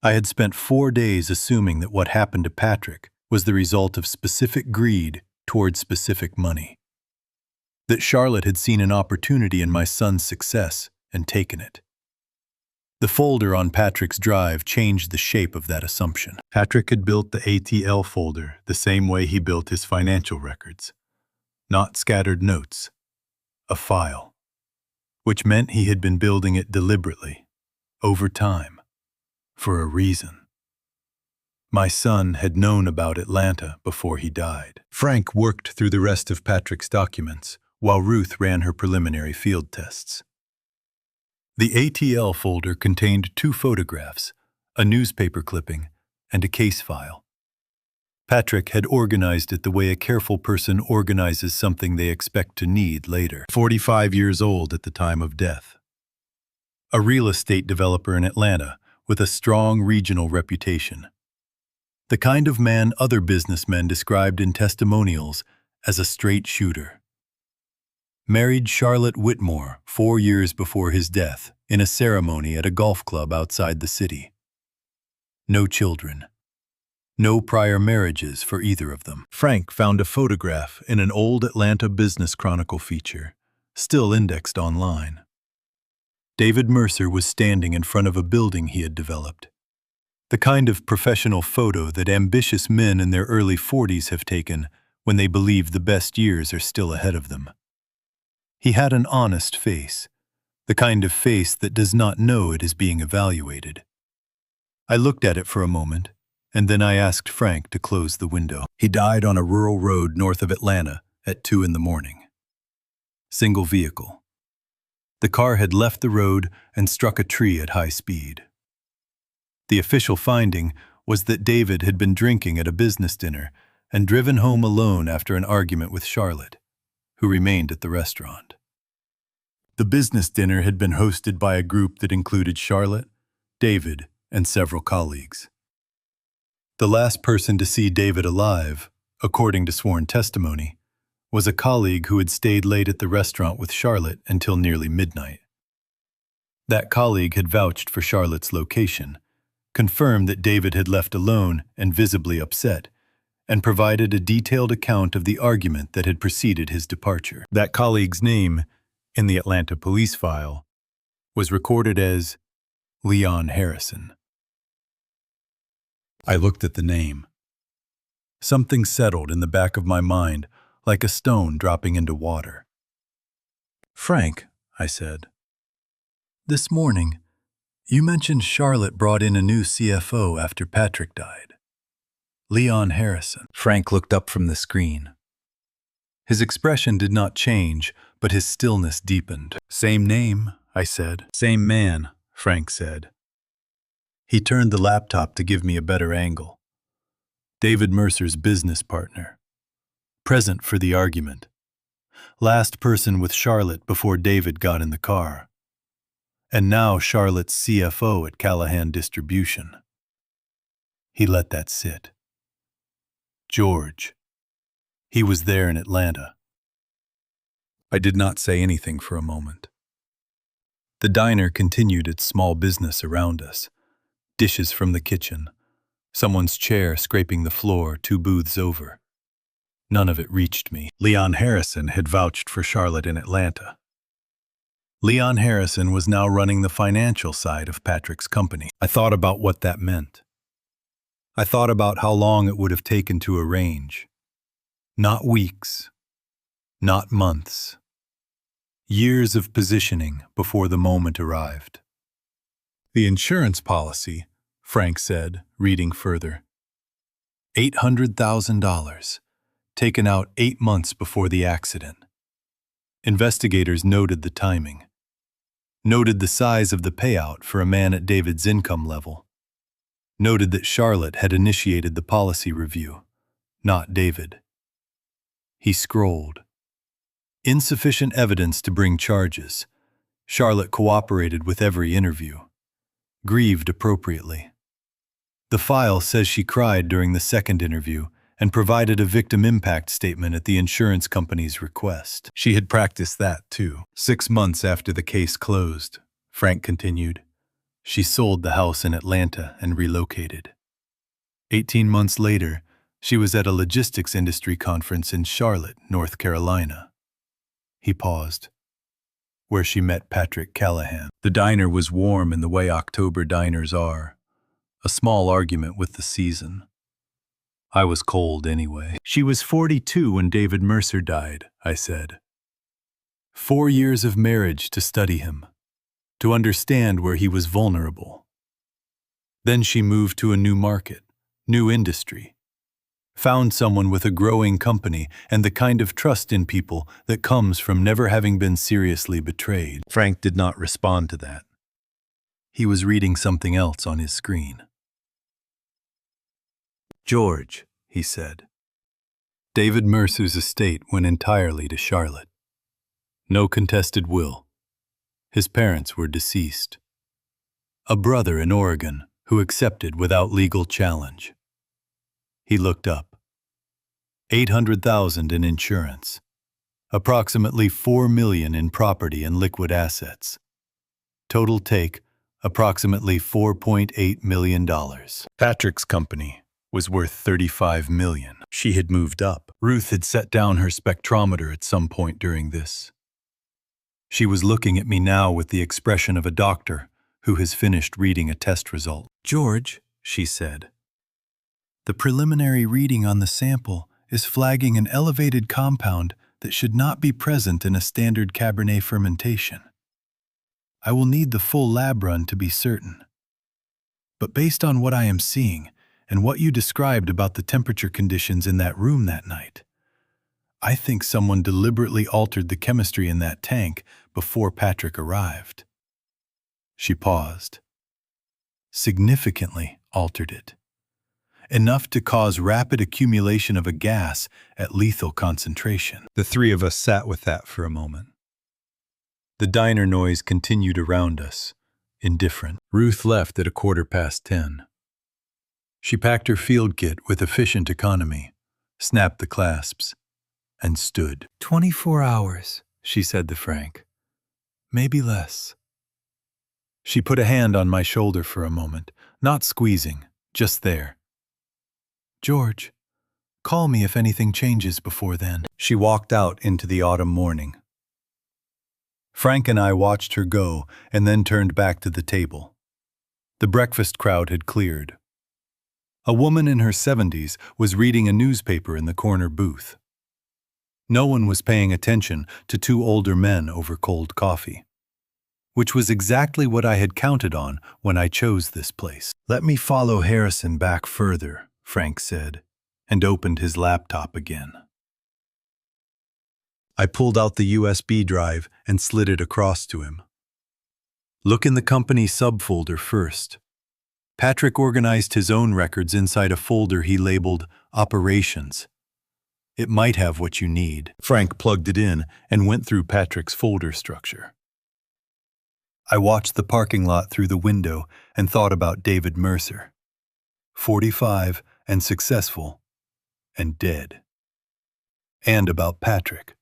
I had spent 4 days assuming that what happened to Patrick was the result of specific greed toward specific money. That Charlotte had seen an opportunity in my son's success and taken it. The folder on Patrick's drive changed the shape of that assumption. Patrick had built the ATL folder the same way he built his financial records. Not scattered notes. A file. Which meant he had been building it deliberately, over time, for a reason. My son had known about Atlanta before he died. Frank worked through the rest of Patrick's documents, while Ruth ran her preliminary field tests. The ATL folder contained 2 photographs, a newspaper clipping, and a case file. Patrick had organized it the way a careful person organizes something they expect to need later. 45 years old at the time of death. A real estate developer in Atlanta with a strong regional reputation. The kind of man other businessmen described in testimonials as a straight shooter. Married Charlotte Whitmore 4 years before his death in a ceremony at a golf club outside the city. No children. No prior marriages for either of them. Frank found a photograph in an old Atlanta Business Chronicle feature, still indexed online. David Mercer was standing in front of a building he had developed. The kind of professional photo that ambitious men in their early 40s have taken when they believe the best years are still ahead of them. He had an honest face, the kind of face that does not know it is being evaluated. I looked at it for a moment, and then I asked Frank to close the window. He died on a rural road north of Atlanta at 2 in the morning. Single vehicle. The car had left the road and struck a tree at high speed. The official finding was that David had been drinking at a business dinner and driven home alone after an argument with Charlotte, who remained at the restaurant. The business dinner had been hosted by a group that included Charlotte, David, and several colleagues. The last person to see David alive, according to sworn testimony, was a colleague who had stayed late at the restaurant with Charlotte until nearly midnight. That colleague had vouched for Charlotte's location, confirmed that David had left alone and visibly upset, and provided a detailed account of the argument that had preceded his departure. That colleague's name, in the Atlanta police file, was recorded as Leon Harrison. I looked at the name. Something settled in the back of my mind, like a stone dropping into water. "Frank," I said, "this morning, you mentioned Charlotte brought in a new CFO after Patrick died. Leon Harrison." Frank looked up from the screen. His expression did not change, but his stillness deepened. "Same name," I said. "Same man," Frank said. He turned the laptop to give me a better angle. David Mercer's business partner. Present for the argument. Last person with Charlotte before David got in the car. And now Charlotte's CFO at Callahan Distribution. He let that sit. George. He was there in Atlanta. I did not say anything for a moment. The diner continued its small business around us. Dishes from the kitchen. Someone's chair scraping the floor 2 booths over. None of it reached me. Leon Harrison had vouched for Charlotte in Atlanta. Leon Harrison was now running the financial side of Patrick's company. I thought about what that meant. I thought about how long it would have taken to arrange. Not weeks. Not months. Years of positioning before the moment arrived. "The insurance policy," Frank said, reading further. $800,000, taken out 8 months before the accident. Investigators noted the timing. Noted the size of the payout for a man at David's income level. Noted that Charlotte had initiated the policy review, not David. He scrolled. Insufficient evidence to bring charges. Charlotte cooperated with every interview. Grieved appropriately. The file says she cried during the second interview and provided a victim impact statement at the insurance company's request. She had practiced that, too. 6 months after the case closed, Frank continued, she sold the house in Atlanta and relocated. 18 months later, she was at a logistics industry conference in Charlotte, North Carolina. He paused, where she met Patrick Callahan. The diner was warm in the way October diners are, a small argument with the season. I was cold anyway. She was 42 when David Mercer died, I said. 4 years of marriage to study him, to understand where he was vulnerable. Then she moved to a new market, new industry, found someone with a growing company and the kind of trust in people that comes from never having been seriously betrayed. Frank did not respond to that. He was reading something else on his screen. George, he said. David Mercer's estate went entirely to Charlotte. No contested will. His parents were deceased. A brother in Oregon who accepted without legal challenge. He looked up. $800,000 in insurance. Approximately $4 million in property and liquid assets. Total take, approximately $4.8 million. Patrick's company was worth $35 million. She had moved up. Ruth had set down her spectrometer at some point during this. She was looking at me now with the expression of a doctor who has finished reading a test result. George, she said, the preliminary reading on the sample is flagging an elevated compound that should not be present in a standard Cabernet fermentation. I will need the full lab run to be certain. But based on what I am seeing, and what you described about the temperature conditions in that room that night, I think someone deliberately altered the chemistry in that tank before Patrick arrived. She paused. Significantly altered it. Enough to cause rapid accumulation of a gas at lethal concentration. The three of us sat with that for a moment. The diner noise continued around us, indifferent. Ruth left at 10:15. She packed her field kit with efficient economy, snapped the clasps, and stood. 24 hours, she said to Frank. Maybe less. She put a hand on my shoulder for a moment, not squeezing, just there. George, call me if anything changes before then. She walked out into the autumn morning. Frank and I watched her go and then turned back to the table. The breakfast crowd had cleared. A woman in her 70s was reading a newspaper in the corner booth. No one was paying attention to two older men over cold coffee, which was exactly what I had counted on when I chose this place. Let me follow Harrison back further, Frank said, and opened his laptop again. I pulled out the USB drive and slid it across to him. Look in the company subfolder first. Patrick organized his own records inside a folder he labeled Operations. It might have what you need. Frank plugged it in and went through Patrick's folder structure. I watched the parking lot through the window and thought about David Mercer. 45 and successful and dead. And about Patrick.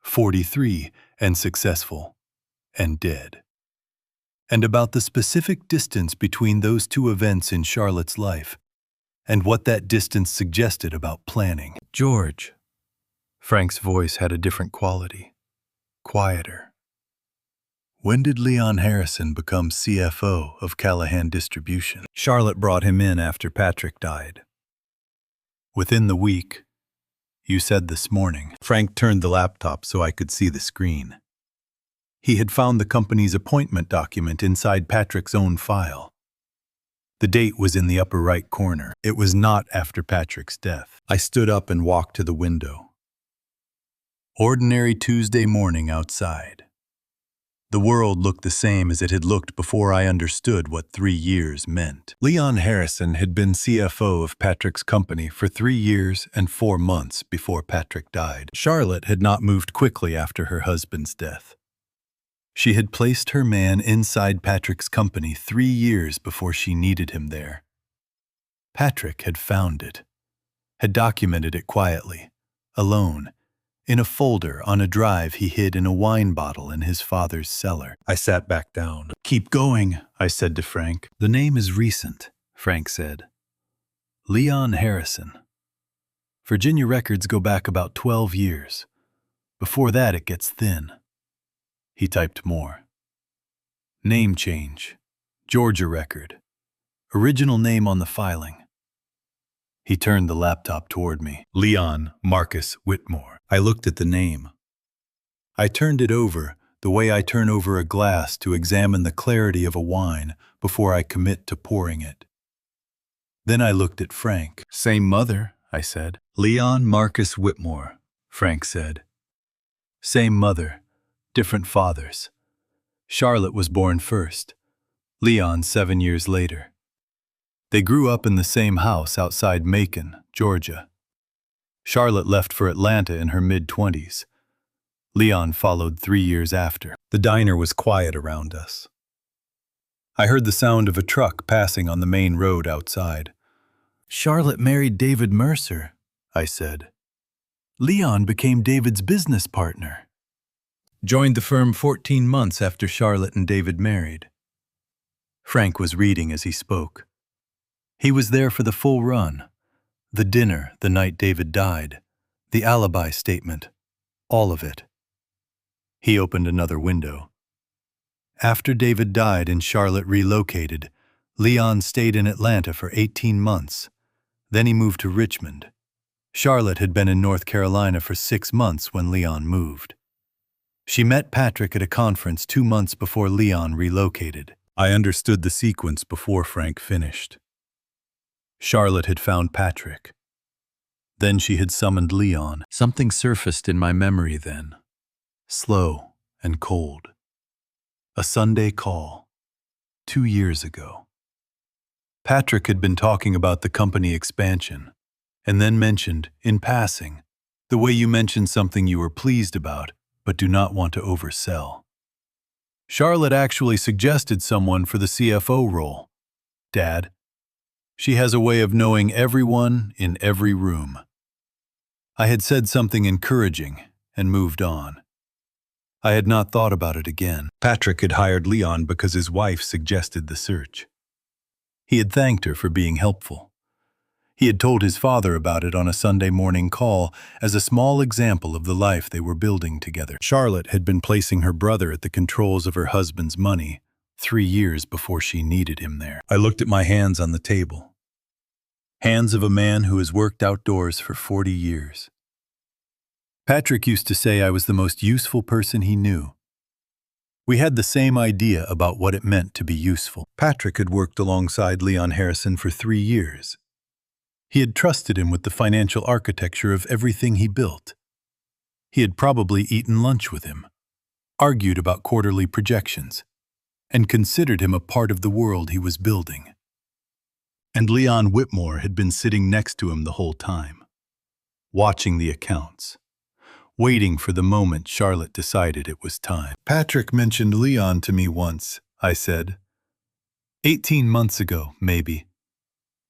43 and successful and dead. And about the specific distance between those two events in Charlotte's life, and what that distance suggested about planning. George. Frank's voice had a different quality, quieter. When did Leon Harrison become CFO of Callahan Distribution? Charlotte brought him in after Patrick died. Within the week. You said this morning. Frank turned the laptop so I could see the screen. He had found the company's appointment document inside Patrick's own file. The date was in the upper right corner. It was not after Patrick's death. I stood up and walked to the window. Ordinary Tuesday morning outside. The world looked the same as it had looked before I understood what 3 years meant. Leon Harrison had been CFO of Patrick's company for 3 years and 4 months before Patrick died. Charlotte had not moved quickly after her husband's death. She had placed her man inside Patrick's company 3 years before she needed him there. Patrick had found it, had documented it quietly, alone, in a folder on a drive he hid in a wine bottle in his father's cellar. I sat back down. "Keep going," I said to Frank. "The name is recent," Frank said. "Leon Harrison. Virginia records go back about 12 years. Before that, it gets thin." He typed more. "Name change. Georgia record. Original name on the filing." He turned the laptop toward me. "Leon Marcus Whitmore." I looked at the name. I turned it over the way I turn over a glass to examine the clarity of a wine before I commit to pouring it. Then I looked at Frank. "Same mother," I said. "Leon Marcus Whitmore," Frank said. "Same mother, different fathers. Charlotte was born first, Leon 7 years later. They grew up in the same house outside Macon, Georgia. Charlotte left for Atlanta in her mid-20s. Leon followed 3 years after. The diner was quiet around us. I heard the sound of a truck passing on the main road outside. "Charlotte married David Mercer," I said. "Leon became David's business partner. Joined the firm 14 months after Charlotte and David married." Frank was reading as he spoke. He was there for the full run. The dinner the night David died, the alibi statement, all of it. He opened another window. "After David died and Charlotte relocated, Leon stayed in Atlanta for 18 months. Then he moved to Richmond. Charlotte had been in North Carolina for 6 months when Leon moved. She met Patrick at a conference 2 months before Leon relocated." I understood the sequence before Frank finished. Charlotte had found Patrick. Then she had summoned Leon. Something surfaced in my memory then, slow and cold. A Sunday call, 2 years ago. Patrick had been talking about the company expansion, and then mentioned, in passing, the way you mention something you were pleased about, but do not want to oversell. Charlotte actually suggested someone for the CFO role. Dad. She has a way of knowing everyone in every room. I had said something encouraging and moved on. I had not thought about it again. Patrick had hired Leon because his wife suggested the search. He had thanked her for being helpful. He had told his father about it on a Sunday morning call as a small example of the life they were building together. Charlotte had been placing her brother at the controls of her husband's money 3 years before she needed him there. I looked at my hands on the table. Hands of a man who has worked outdoors for 40 years. Patrick used to say I was the most useful person he knew. We had the same idea about what it meant to be useful. Patrick had worked alongside Leon Harrison for 3 years. He had trusted him with the financial architecture of everything he built. He had probably eaten lunch with him, argued about quarterly projections, and considered him a part of the world he was building. And Leon Whitmore had been sitting next to him the whole time, watching the accounts, waiting for the moment Charlotte decided it was time. "Patrick mentioned Leon to me once," I said. 18 months ago, maybe.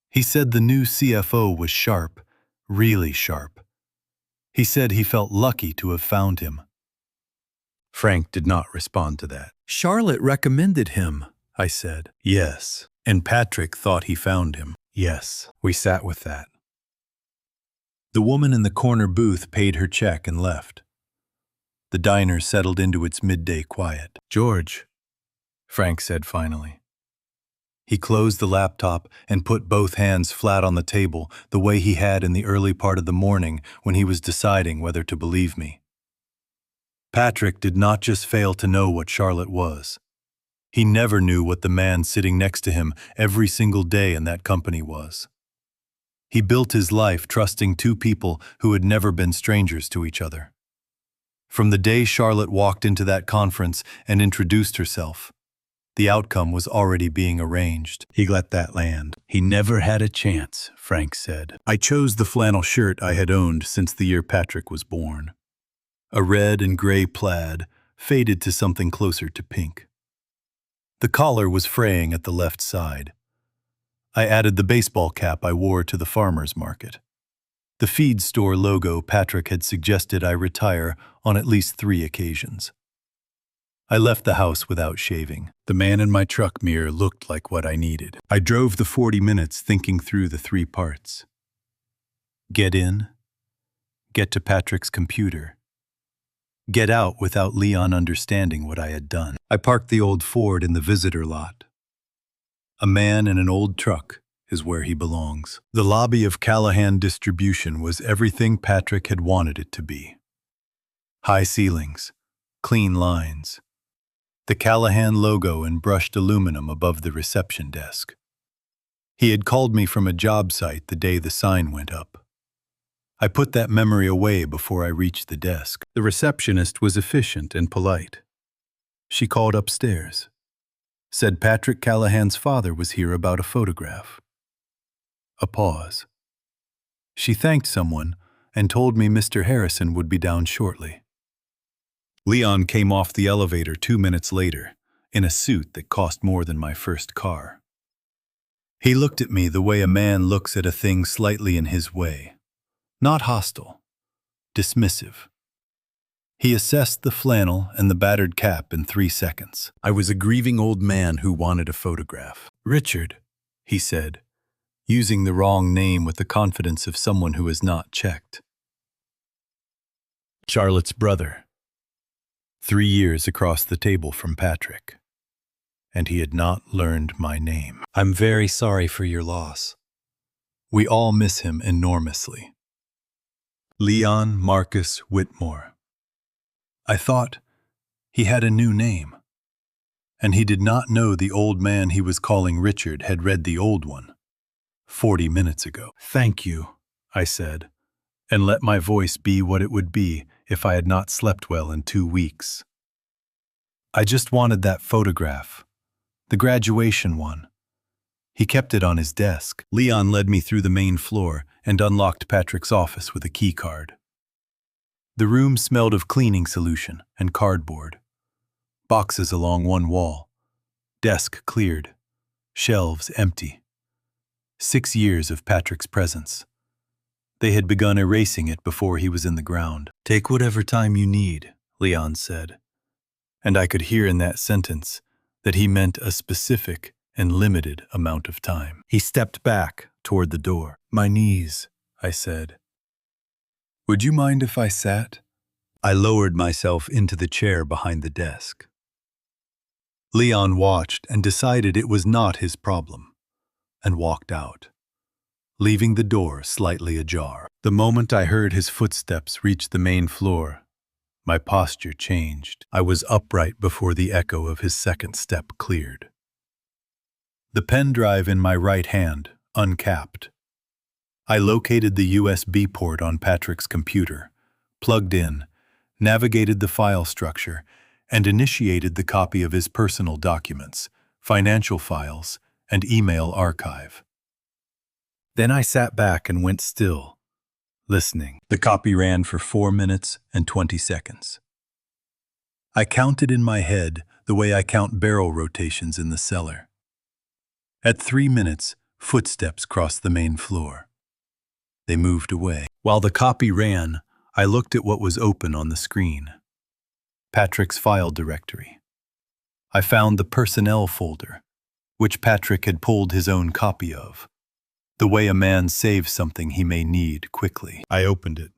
He said the new CFO was sharp, really sharp. He said he felt lucky to have found him. Frank did not respond to that. "Charlotte recommended him," I said. "Yes, and Patrick thought he found him." "Yes." We sat with that. The woman in the corner booth paid her check and left. The diner settled into its midday quiet. "George," Frank said finally. He closed the laptop and put both hands flat on the table the way he had in the early part of the morning when he was deciding whether to believe me. Patrick did not just fail to know what Charlotte was. He never knew what the man sitting next to him every single day in that company was. He built his life trusting two people who had never been strangers to each other. From the day Charlotte walked into that conference and introduced herself, the outcome was already being arranged. He let that land. He never had a chance, Frank said. I chose the flannel shirt I had owned since the year Patrick was born. A red and gray plaid, faded to something closer to pink. The collar was fraying at the left side. I added the baseball cap I wore to the farmer's market. The feed store logo Patrick had suggested I retire on at least 3 occasions. I left the house without shaving. The man in my truck mirror looked like what I needed. I drove the 40 minutes thinking through the 3 parts. Get in, get to Patrick's computer, get out without Leon understanding what I had done. I parked the old Ford in the visitor lot. A man in an old truck is where he belongs. The lobby of Callahan Distribution was everything Patrick had wanted it to be. High ceilings, clean lines, the Callahan logo in brushed aluminum above the reception desk. He had called me from a job site the day the sign went up. I put that memory away before I reached the desk. The receptionist was efficient and polite. She called upstairs, said Patrick Callahan's father was here about a photograph. A pause. She thanked someone and told me Mr. Harrison would be down shortly. Leon came off the elevator 2 minutes later, in a suit that cost more than my first car. He looked at me the way a man looks at a thing slightly in his way. Not hostile, dismissive. He assessed the flannel and the battered cap in 3 seconds. I was a grieving old man who wanted a photograph. "Richard," he said, using the wrong name with the confidence of someone who has not checked. Charlotte's brother. 3 years across the table from Patrick. And he had not learned my name. I'm very sorry for your loss. We all miss him enormously. Leon Marcus Whitmore. I thought he had a new name. And he did not know the old man he was calling Richard had read the old one 40 minutes ago. "Thank you," I said, and let my voice be what it would be if I had not slept well in 2 weeks. I just wanted that photograph, the graduation one. He kept it on his desk. Leon led me through the main floor and unlocked Patrick's office with a key card. The room smelled of cleaning solution and cardboard. Boxes along one wall. Desk cleared. Shelves empty. 6 years of Patrick's presence. They had begun erasing it before he was in the ground. "Take whatever time you need," Leon said. And I could hear in that sentence that he meant a specific and limited amount of time. He stepped back toward the door. "My knees," I said. "Would you mind if I sat?" I lowered myself into the chair behind the desk. Leon watched and decided it was not his problem, and walked out, leaving the door slightly ajar. The moment I heard his footsteps reach the main floor, my posture changed. I was upright before the echo of his second step cleared. The pen drive in my right hand, uncapped. I located the USB port on Patrick's computer, plugged in, navigated the file structure, and initiated the copy of his personal documents, financial files, and email archive. Then I sat back and went still, listening. The copy ran for 4 minutes and 20 seconds. I counted in my head the way I count barrel rotations in the cellar. At 3 minutes, footsteps crossed the main floor. They moved away. While the copy ran, I looked at what was open on the screen. Patrick's file directory. I found the personnel folder, which Patrick had pulled his own copy of. The way a man saves something he may need quickly. I opened it.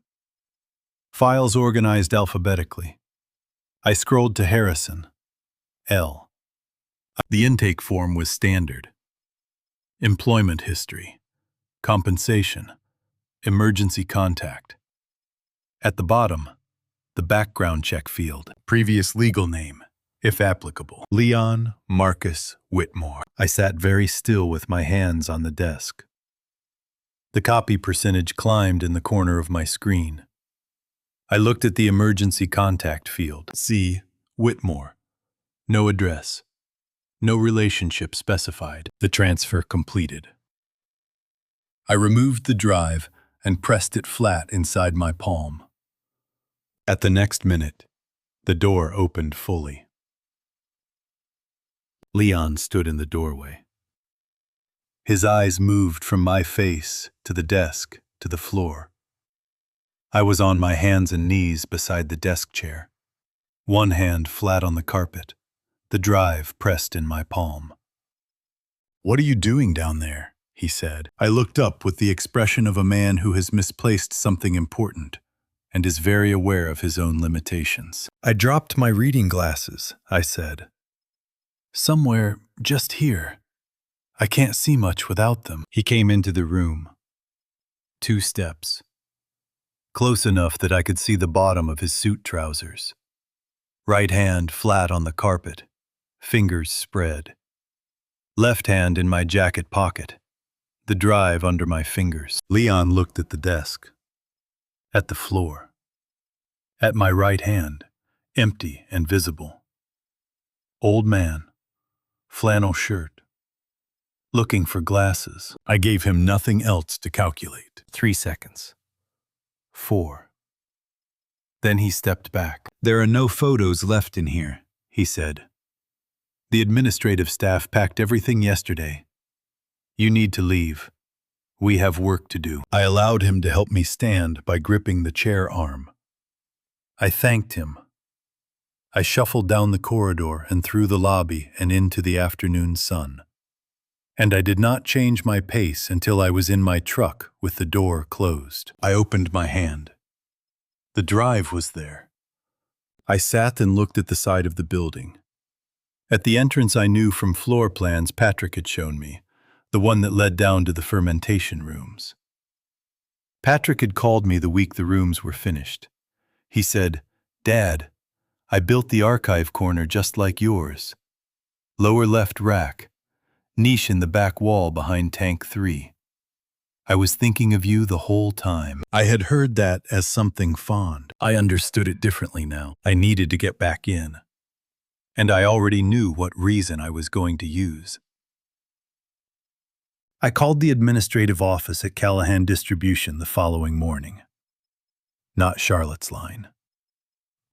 Files organized alphabetically. I scrolled to Harrison. L. The intake form was standard. Employment history. Compensation. Emergency contact. At the bottom, the background check field. Previous legal name, if applicable. Leon Marcus Whitmore. I sat very still with my hands on the desk. The copy percentage climbed in the corner of my screen. I looked at the emergency contact field. C. Whitmore. No address. No relationship specified. The transfer completed. I removed the drive and pressed it flat inside my palm. At the next minute, the door opened fully. Leon stood in the doorway. His eyes moved from my face to the desk to the floor. I was on my hands and knees beside the desk chair, one hand flat on the carpet, the drive pressed in my palm. "What are you doing down there?" he said. I looked up with the expression of a man who has misplaced something important and is very aware of his own limitations. "I dropped my reading glasses," I said. "Somewhere just here. I can't see much without them." He came into the room. 2 steps. Close enough that I could see the bottom of his suit trousers. Right hand flat on the carpet, fingers spread. Left hand in my jacket pocket, the drive under my fingers. Leon looked at the desk, at the floor, at my right hand, empty and visible. Old man, flannel shirt, looking for glasses. I gave him nothing else to calculate. 3 seconds. 4. Then he stepped back. "There are no photos left in here," he said. "The administrative staff packed everything yesterday. You need to leave. We have work to do." I allowed him to help me stand by gripping the chair arm. I thanked him. I shuffled down the corridor and through the lobby and into the afternoon sun. And I did not change my pace until I was in my truck with the door closed. I opened my hand. The drive was there. I sat and looked at the side of the building. At the entrance I knew from floor plans Patrick had shown me, the one that led down to the fermentation rooms. Patrick had called me the week the rooms were finished. He said, "Dad, I built the archive corner just like yours. Lower left rack, niche in the back wall behind tank 3. I was thinking of you the whole time." I had heard that as something fond. I understood it differently now. I needed to get back in. And I already knew what reason I was going to use. I called the administrative office at Callahan Distribution the following morning. Not Charlotte's line.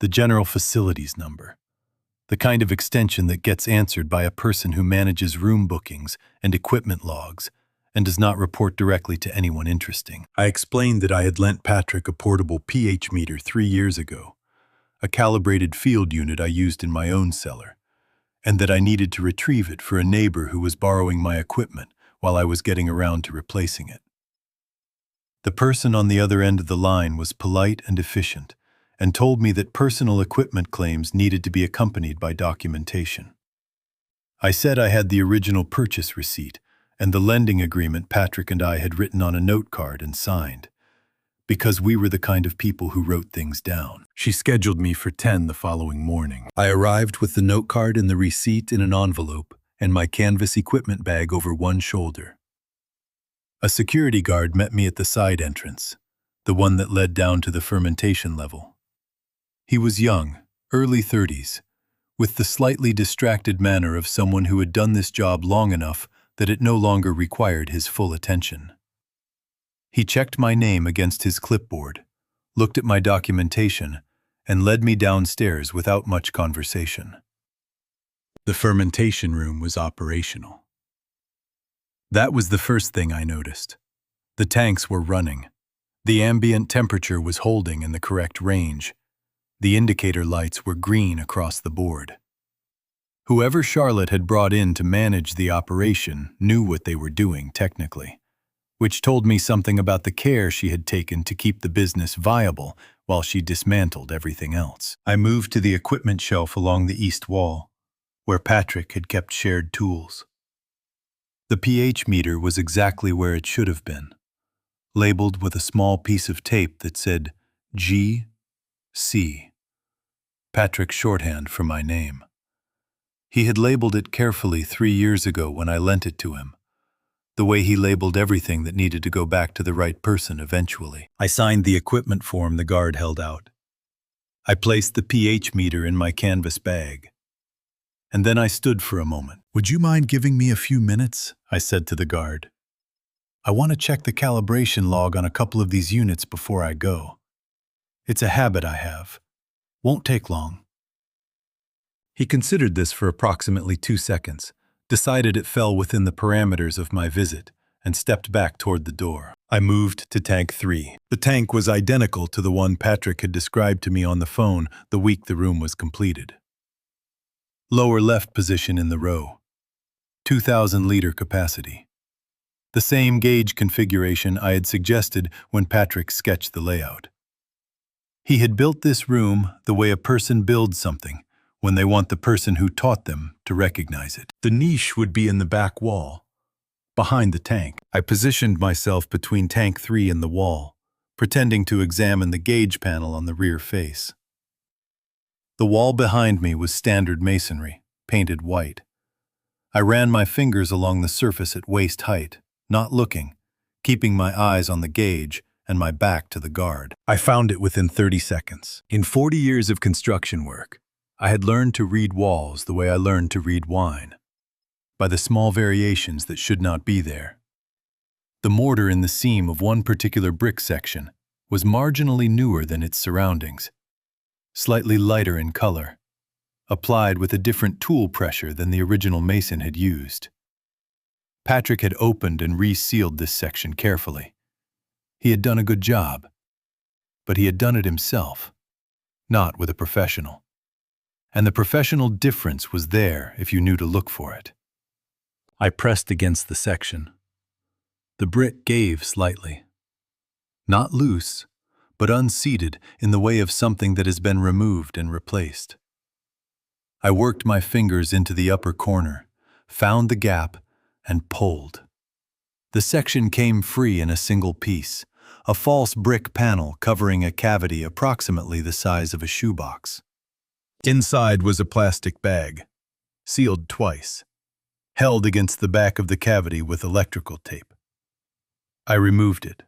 The general facilities number. The kind of extension that gets answered by a person who manages room bookings and equipment logs and does not report directly to anyone interesting. I explained that I had lent Patrick a portable pH meter 3 years ago, a calibrated field unit I used in my own cellar, and that I needed to retrieve it for a neighbor who was borrowing my equipment while I was getting around to replacing it. The person on the other end of the line was polite and efficient, and told me that personal equipment claims needed to be accompanied by documentation. I said I had the original purchase receipt and the lending agreement Patrick and I had written on a note card and signed, because we were the kind of people who wrote things down. She scheduled me for 10 the following morning. I arrived with the note card and the receipt in an envelope and my canvas equipment bag over one shoulder. A security guard met me at the side entrance, the one that led down to the fermentation level. He was young, early 30s, with the slightly distracted manner of someone who had done this job long enough that it no longer required his full attention. He checked my name against his clipboard, looked at my documentation, and led me downstairs without much conversation. The fermentation room was operational. That was the first thing I noticed. The tanks were running. The ambient temperature was holding in the correct range. The indicator lights were green across the board. Whoever Charlotte had brought in to manage the operation knew what they were doing technically, which told me something about the care she had taken to keep the business viable while she dismantled everything else. I moved to the equipment shelf along the east wall, where Patrick had kept shared tools. The pH meter was exactly where it should have been, labeled with a small piece of tape that said G.C., Patrick's shorthand for my name. He had labeled it carefully 3 years ago when I lent it to him, the way he labeled everything that needed to go back to the right person eventually. I signed the equipment form the guard held out. I placed the pH meter in my canvas bag. And then I stood for a moment. "Would you mind giving me a few minutes?" I said to the guard. "I want to check the calibration log on a couple of these units before I go. It's a habit I have. Won't take long." He considered this for approximately 2 seconds, decided it fell within the parameters of my visit, and stepped back toward the door. I moved to tank 3. The tank was identical to the one Patrick had described to me on the phone the week the room was completed. Lower left position in the row. 2,000-liter capacity. The same gauge configuration I had suggested when Patrick sketched the layout. He had built this room the way a person builds something, when they want the person who taught them to recognize it. The niche would be in the back wall, behind the tank. I positioned myself between tank 3 and the wall, pretending to examine the gauge panel on the rear face. The wall behind me was standard masonry, painted white. I ran my fingers along the surface at waist height, not looking, keeping my eyes on the gauge and my back to the guard. I found it within 30 seconds. In 40 years of construction work, I had learned to read walls the way I learned to read wine, by the small variations that should not be there. The mortar in the seam of one particular brick section was marginally newer than its surroundings, slightly lighter in color, applied with a different tool pressure than the original mason had used. Patrick had opened and resealed this section carefully. He had done a good job, but he had done it himself, not with a professional. And the professional difference was there if you knew to look for it. I pressed against the section. The brick gave slightly. Not loose, but unseated in the way of something that has been removed and replaced. I worked my fingers into the upper corner, found the gap, and pulled. The section came free in a single piece, a false brick panel covering a cavity approximately the size of a shoebox. Inside was a plastic bag, sealed twice, held against the back of the cavity with electrical tape. I removed it,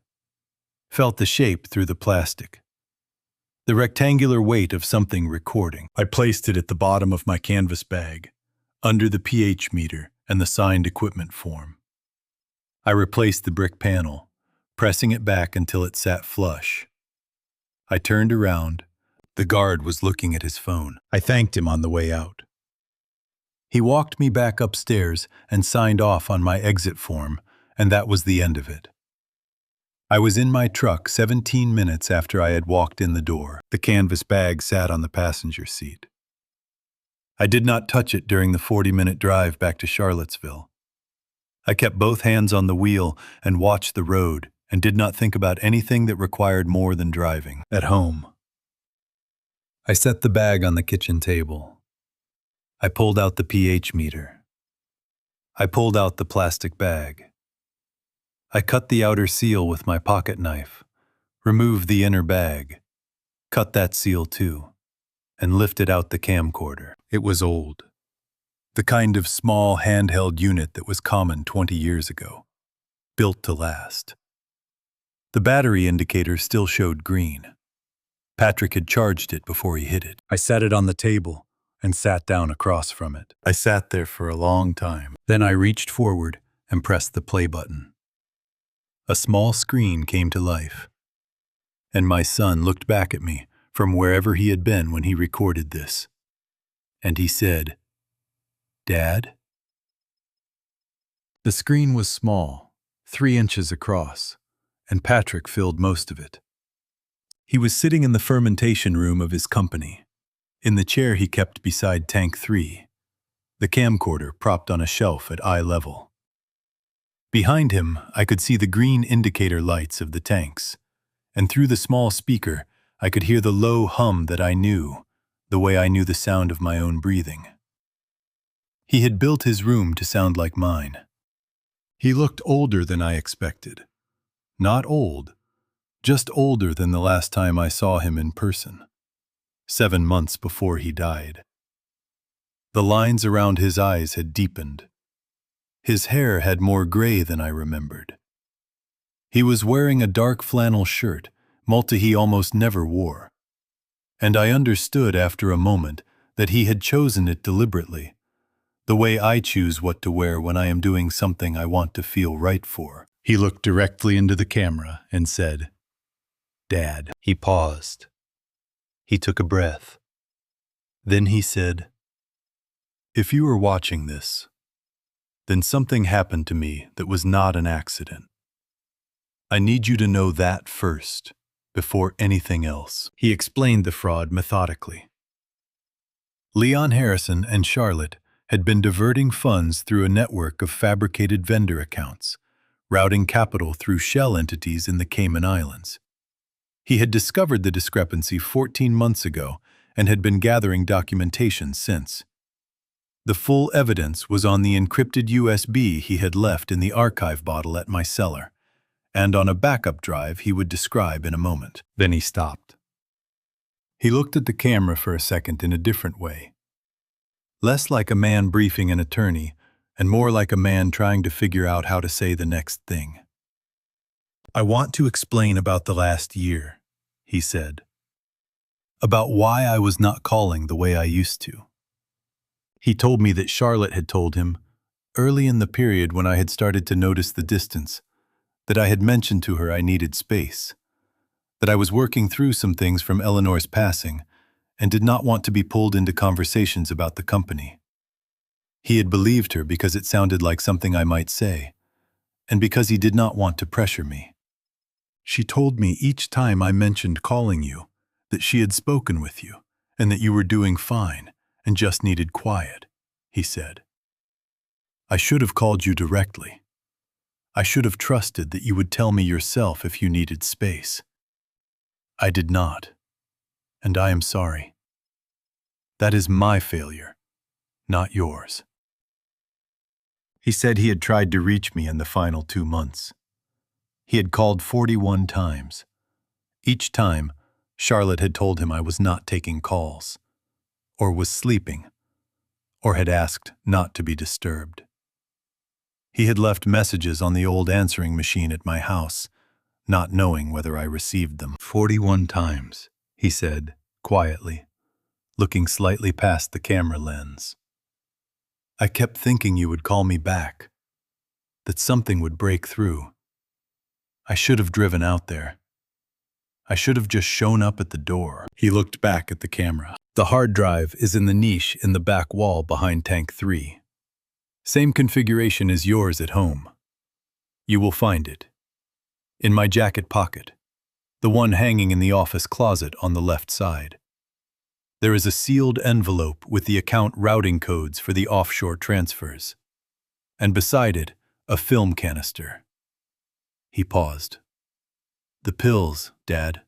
felt the shape through the plastic, the rectangular weight of something recording. I placed it at the bottom of my canvas bag, under the pH meter and the signed equipment form. I replaced the brick panel, pressing it back until it sat flush. I turned around. The guard was looking at his phone. I thanked him on the way out. He walked me back upstairs and signed off on my exit form, and that was the end of it. I was in my truck 17 minutes after I had walked in the door. The canvas bag sat on the passenger seat. I did not touch it during the 40-minute drive back to Charlottesville. I kept both hands on the wheel and watched the road and did not think about anything that required more than driving. At home, I set the bag on the kitchen table. I pulled out the pH meter. I pulled out the plastic bag. I cut the outer seal with my pocket knife, removed the inner bag, cut that seal too, and lifted out the camcorder. It was old. The kind of small handheld unit that was common 20 years ago, built to last. The battery indicator still showed green. Patrick had charged it before he hit it. I set it on the table and sat down across from it. I sat there for a long time. Then I reached forward and pressed the play button. A small screen came to life, and my son looked back at me from wherever he had been when he recorded this. And he said, "Dad?" The screen was small, 3 inches across, and Patrick filled most of it. He was sitting in the fermentation room of his company, in the chair he kept beside tank 3, the camcorder propped on a shelf at eye level. Behind him, I could see the green indicator lights of the tanks, and through the small speaker, I could hear the low hum that I knew, the way I knew the sound of my own breathing. He had built his room to sound like mine. He looked older than I expected. Not old, just older than the last time I saw him in person, 7 months before he died. The lines around his eyes had deepened. His hair had more gray than I remembered. He was wearing a dark flannel shirt, multi he almost never wore. And I understood after a moment that he had chosen it deliberately, the way I choose what to wear when I am doing something I want to feel right for. He looked directly into the camera and said, "Dad." He paused. He took a breath. Then he said, "If you are watching this, then something happened to me that was not an accident. I need you to know that first, before anything else. He explained the fraud methodically. Leon Harrison and Charlotte had been diverting funds through a network of fabricated vendor accounts, routing capital through shell entities in the Cayman Islands. He had discovered the discrepancy 14 months ago and had been gathering documentation since. The full evidence was on the encrypted USB he had left in the archive bottle at my cellar, and on a backup drive he would describe in a moment. Then he stopped. He looked at the camera for a second in a different way. Less like a man briefing an attorney, and more like a man trying to figure out how to say the next thing. I want to explain about the last year, he said. About why I was not calling the way I used to. He told me that Charlotte had told him, early in the period when I had started to notice the distance, that I had mentioned to her I needed space, that I was working through some things from Eleanor's passing and did not want to be pulled into conversations about the company. He had believed her because it sounded like something I might say, and because he did not want to pressure me. She told me each time I mentioned calling you that she had spoken with you and that you were doing fine and just needed quiet, he said. I should have called you directly. I should have trusted that you would tell me yourself if you needed space. I did not, and I am sorry. That is my failure, not yours. He said he had tried to reach me in the final 2 months. He had called 41 times. Each time, Charlotte had told him I was not taking calls, or was sleeping, or had asked not to be disturbed. He had left messages on the old answering machine at my house, not knowing whether I received them. 41 times, he said, quietly, looking slightly past the camera lens. I kept thinking you would call me back, that something would break through. I should have driven out there. I should have just shown up at the door. He looked back at the camera. The hard drive is in the niche in the back wall behind tank 3. Same configuration as yours at home. You will find it. In my jacket pocket, the one hanging in the office closet on the left side. There is a sealed envelope with the account routing codes for the offshore transfers, and beside it, a film canister. He paused. The pills, Dad.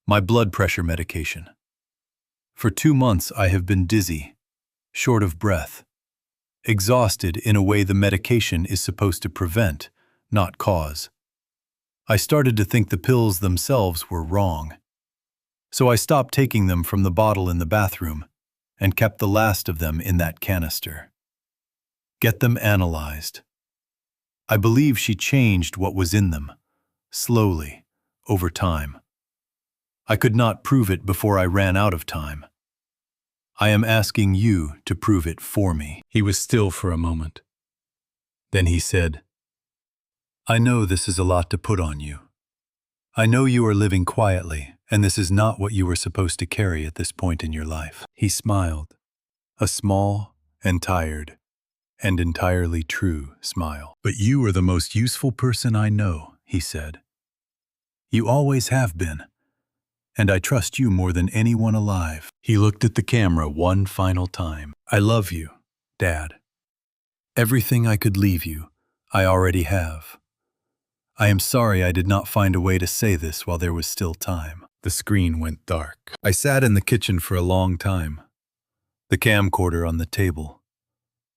My blood pressure medication. For 2 months I have been dizzy, short of breath, exhausted in a way the medication is supposed to prevent, not cause. I started to think the pills themselves were wrong. So I stopped taking them from the bottle in the bathroom and kept the last of them in that canister. Get them analyzed. I believe she changed what was in them, slowly, over time. I could not prove it before I ran out of time. I am asking you to prove it for me. He was still for a moment. Then he said, I know this is a lot to put on you. I know you are living quietly, and this is not what you were supposed to carry at this point in your life. He smiled, a small and tired and entirely true smile. But you are the most useful person I know, he said. You always have been, and I trust you more than anyone alive. He looked at the camera one final time. I love you, Dad. Everything I could leave you, I already have. I am sorry I did not find a way to say this while there was still time. The screen went dark. I sat in the kitchen for a long time, the camcorder on the table,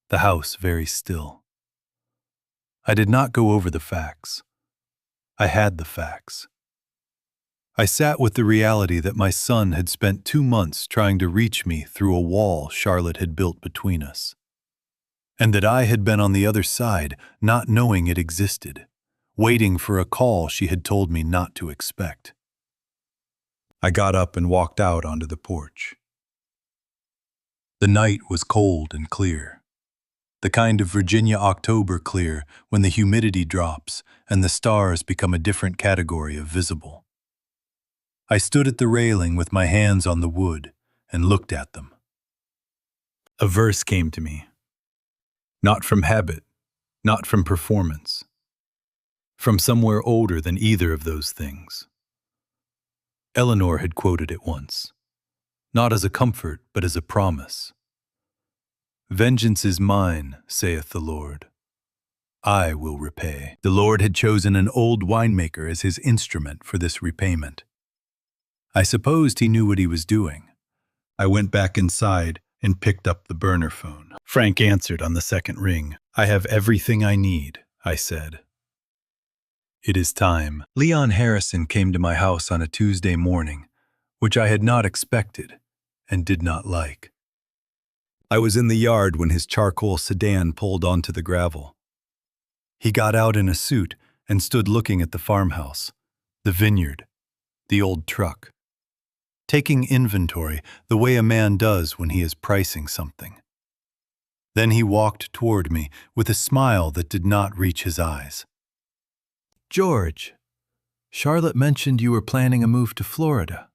the house very still. I did not go over the facts. I had the facts. I sat with the reality that my son had spent 2 months trying to reach me through a wall Charlotte had built between us, and that I had been on the other side, not knowing it existed, waiting for a call she had told me not to expect. I got up and walked out onto the porch. The night was cold and clear, the kind of Virginia October clear when the humidity drops and the stars become a different category of visible. I stood at the railing with my hands on the wood and looked at them. A verse came to me, not from habit, not from performance, from somewhere older than either of those things. Eleanor had quoted it once, not as a comfort, but as a promise. "Vengeance is mine, saith the Lord. I will repay." The Lord had chosen an old winemaker as his instrument for this repayment. I supposed he knew what he was doing. I went back inside and picked up the burner phone. Frank answered on the second ring. "I have everything I need," I said. "It is time." Leon Harrison came to my house on a Tuesday morning, which I had not expected and did not like. I was in the yard when his charcoal sedan pulled onto the gravel. He got out in a suit and stood looking at the farmhouse, the vineyard, the old truck, taking inventory the way a man does when he is pricing something. Then he walked toward me with a smile that did not reach his eyes. "George, Charlotte mentioned you were planning a move to Florida.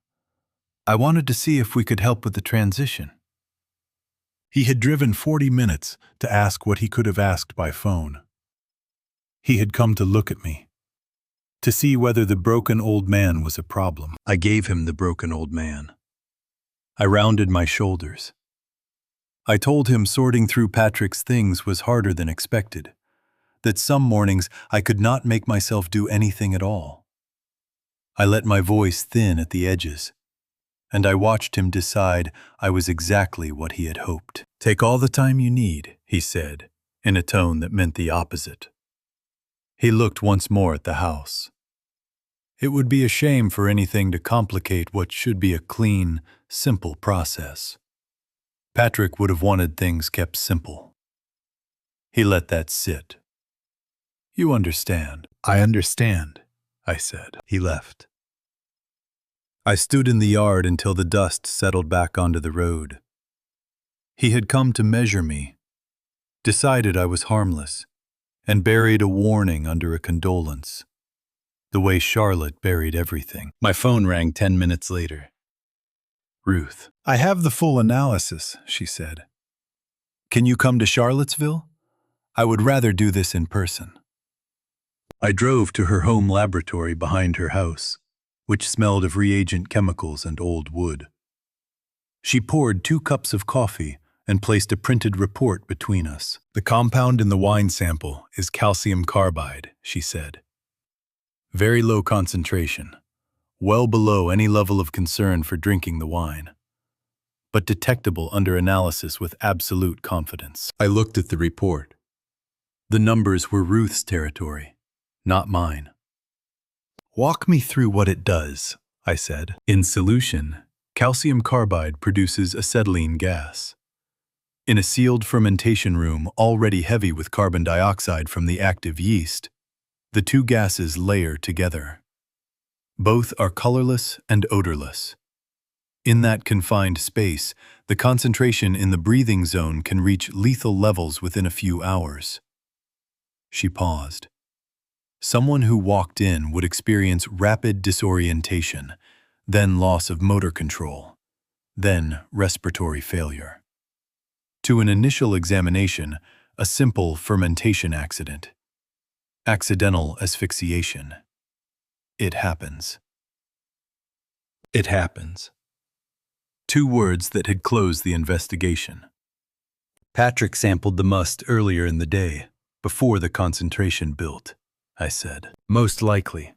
I wanted to see if we could help with the transition." He had driven 40 minutes to ask what he could have asked by phone. He had come to look at me, to see whether the broken old man was a problem. I gave him the broken old man. I rounded my shoulders. I told him sorting through Patrick's things was harder than expected, that some mornings I could not make myself do anything at all. I let my voice thin at the edges, and I watched him decide I was exactly what he had hoped. "Take all the time you need," he said, in a tone that meant the opposite. He looked once more at the house. It would be a shame for anything to complicate what should be a clean, simple process. Patrick would have wanted things kept simple. He let that sit. "You understand." "I understand," I said. He left. I stood in the yard until the dust settled back onto the road. He had come to measure me, decided I was harmless, and buried a warning under a condolence, the way Charlotte buried everything. My phone rang 10 minutes later. "Ruth, I have the full analysis," she said. "Can you come to Charlottesville? I would rather do this in person." I drove to her home laboratory behind her house, which smelled of reagent chemicals and old wood. She poured 2 cups of coffee and placed a printed report between us. "The compound in the wine sample is calcium carbide," she said. "Very low concentration, well below any level of concern for drinking the wine, but detectable under analysis with absolute confidence." I looked at the report. The numbers were Ruth's territory, not mine. "Walk me through what it does," I said. "In solution, calcium carbide produces acetylene gas. In a sealed fermentation room already heavy with carbon dioxide from the active yeast, the 2 gases layer together. Both are colorless and odorless. In that confined space, the concentration in the breathing zone can reach lethal levels within a few hours." She paused. Someone who walked in would experience rapid disorientation, then loss of motor control, then respiratory failure. To an initial examination, a simple fermentation accident. Accidental asphyxiation. It happens. It happens. 2 words that had closed the investigation. Patrick sampled the must earlier in the day, before the concentration built, I said. "Most likely.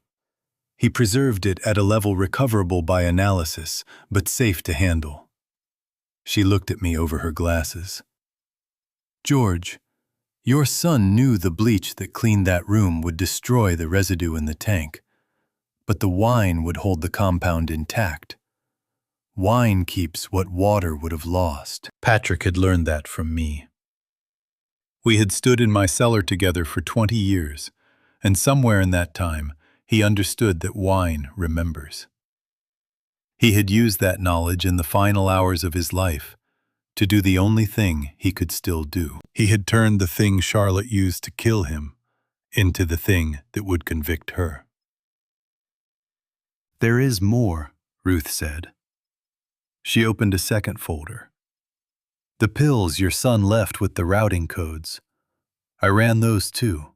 He preserved it at a level recoverable by analysis, but safe to handle." She looked at me over her glasses. "George, your son knew the bleach that cleaned that room would destroy the residue in the tank, but the wine would hold the compound intact. Wine keeps what water would have lost." Patrick had learned that from me. We had stood in my cellar together for 20 years, and somewhere in that time, he understood that wine remembers. He had used that knowledge in the final hours of his life to do the only thing he could still do. He had turned the thing Charlotte used to kill him into the thing that would convict her. "There is more," Ruth said. She opened a second folder. "The pills your son left with the routing codes. I ran those too."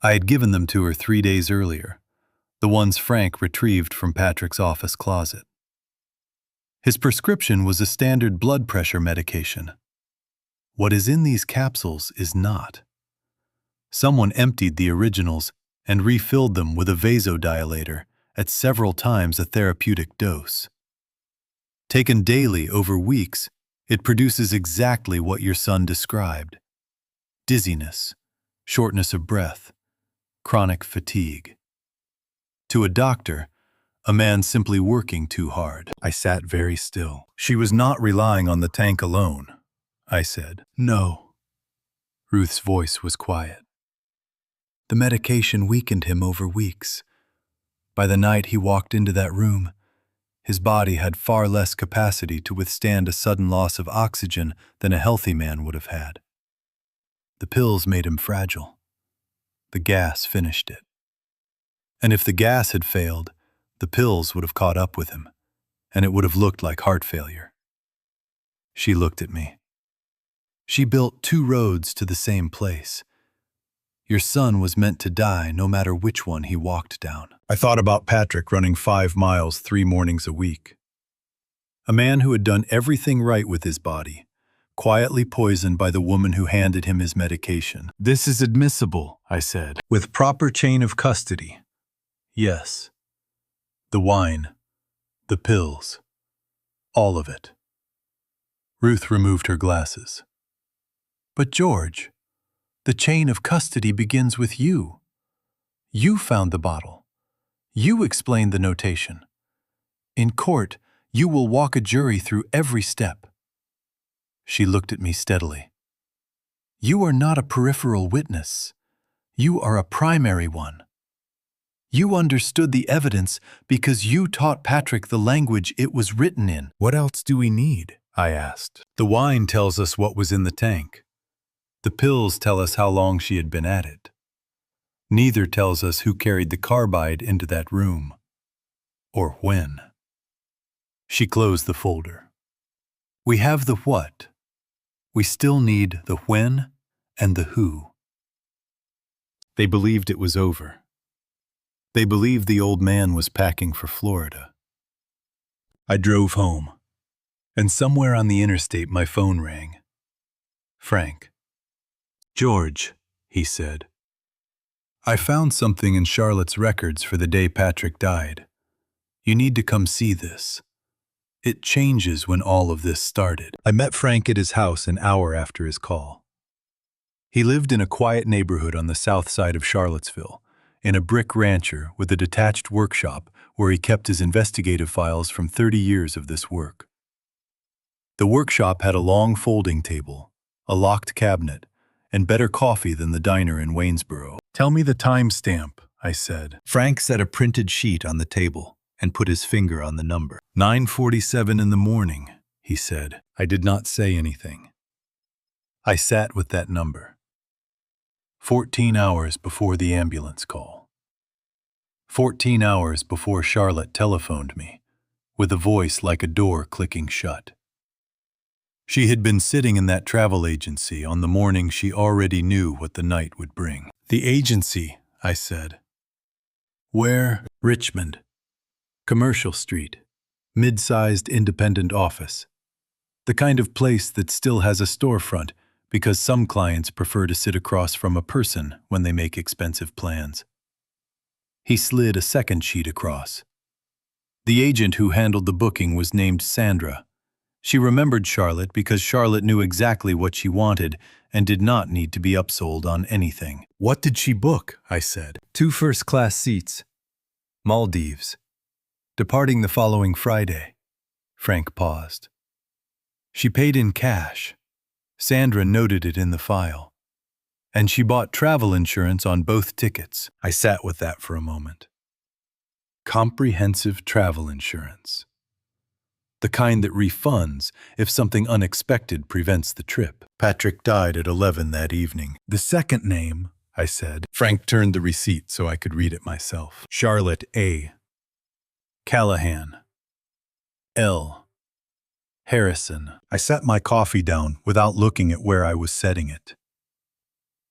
I had given them to her 3 days earlier, the ones Frank retrieved from Patrick's office closet. His prescription was a standard blood pressure medication. What is in these capsules is not. Someone emptied the originals and refilled them with a vasodilator at several times a therapeutic dose. Taken daily over weeks, it produces exactly what your son described: dizziness, shortness of breath, chronic fatigue. To a doctor, a man simply working too hard. I sat very still. She was not relying on the tank alone, I said. No. Ruth's voice was quiet. The medication weakened him over weeks. By the night he walked into that room, his body had far less capacity to withstand a sudden loss of oxygen than a healthy man would have had. The pills made him fragile. The gas finished it. And if the gas had failed, the pills would have caught up with him, and it would have looked like heart failure. She looked at me. She built 2 roads to the same place. Your son was meant to die no matter which one he walked down. I thought about Patrick running 5 miles 3 mornings a week. A man who had done everything right with his body, quietly poisoned by the woman who handed him his medication. This is admissible, I said. With proper chain of custody. Yes. The wine, the pills, all of it. Ruth removed her glasses. But George, the chain of custody begins with you. You found the bottle. You explained the notation. In court, you will walk a jury through every step. She looked at me steadily. You are not a peripheral witness. You are a primary one. You understood the evidence because you taught Patrick the language it was written in. What else do we need? I asked. The wine tells us what was in the tank. The pills tell us how long she had been at it. Neither tells us who carried the carbide into that room, or when. She closed the folder. We have the what. We still need the when and the who. They believed it was over. They believed the old man was packing for Florida. I drove home, and somewhere on the interstate my phone rang. Frank. George, he said. I found something in Charlotte's records for the day Patrick died. You need to come see this. It changes when all of this started. I met Frank at his house an hour after his call. He lived in a quiet neighborhood on the south side of Charlottesville, in a brick rancher with a detached workshop where he kept his investigative files from 30 years of this work. The workshop had a long folding table, a locked cabinet, and better coffee than the diner in Waynesboro. Tell me the timestamp, I said. Frank set a printed sheet on the table and put his finger on the number. 9:47 in the morning, he said. I did not say anything. I sat with that number. 14 hours before the ambulance call. 14 hours before Charlotte telephoned me, with a voice like a door clicking shut. She had been sitting in that travel agency on the morning she already knew what the night would bring. The agency, I said. Where? Richmond. Commercial Street. Mid-sized independent office. The kind of place that still has a storefront because some clients prefer to sit across from a person when they make expensive plans. He slid a second sheet across. The agent who handled the booking was named Sandra. She remembered Charlotte because Charlotte knew exactly what she wanted and did not need to be upsold on anything. What did she book? I said. 2 first-class seats. Maldives. Departing the following Friday. Frank paused. She paid in cash. Sandra noted it in the file. And she bought travel insurance on both tickets. I sat with that for a moment. Comprehensive travel insurance. The kind that refunds if something unexpected prevents the trip. Patrick died at 11 that evening. The second name, I said. Frank turned the receipt so I could read it myself. Charlotte A. Callahan. L. Harrison. I set my coffee down without looking at where I was setting it.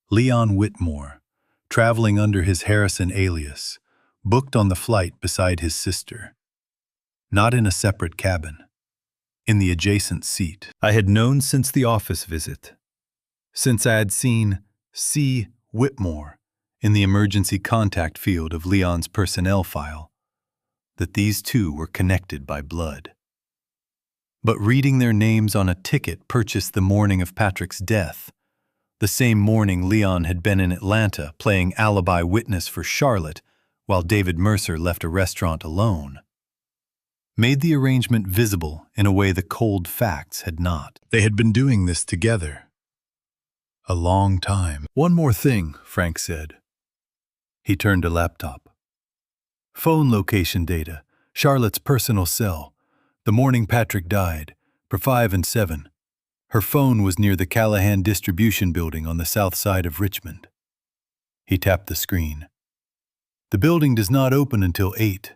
Leon Whitmore, traveling under his Harrison alias, booked on the flight beside his sister. Not in a separate cabin, in the adjacent seat. I had known since the office visit, since I had seen C. Whitmore in the emergency contact field of Leon's personnel file, that these two were connected by blood. But reading their names on a ticket purchased the morning of Patrick's death, the same morning Leon had been in Atlanta playing alibi witness for Charlotte while David Mercer left a restaurant alone, made the arrangement visible in a way the cold facts had not. They had been doing this together a long time. "One more thing," Frank said. He turned to laptop. "Phone location data, Charlotte's personal cell, the morning Patrick died, for 5 and 7. Her phone was near the Callahan distribution building on the south side of Richmond." He tapped the screen. "The building does not open until 8.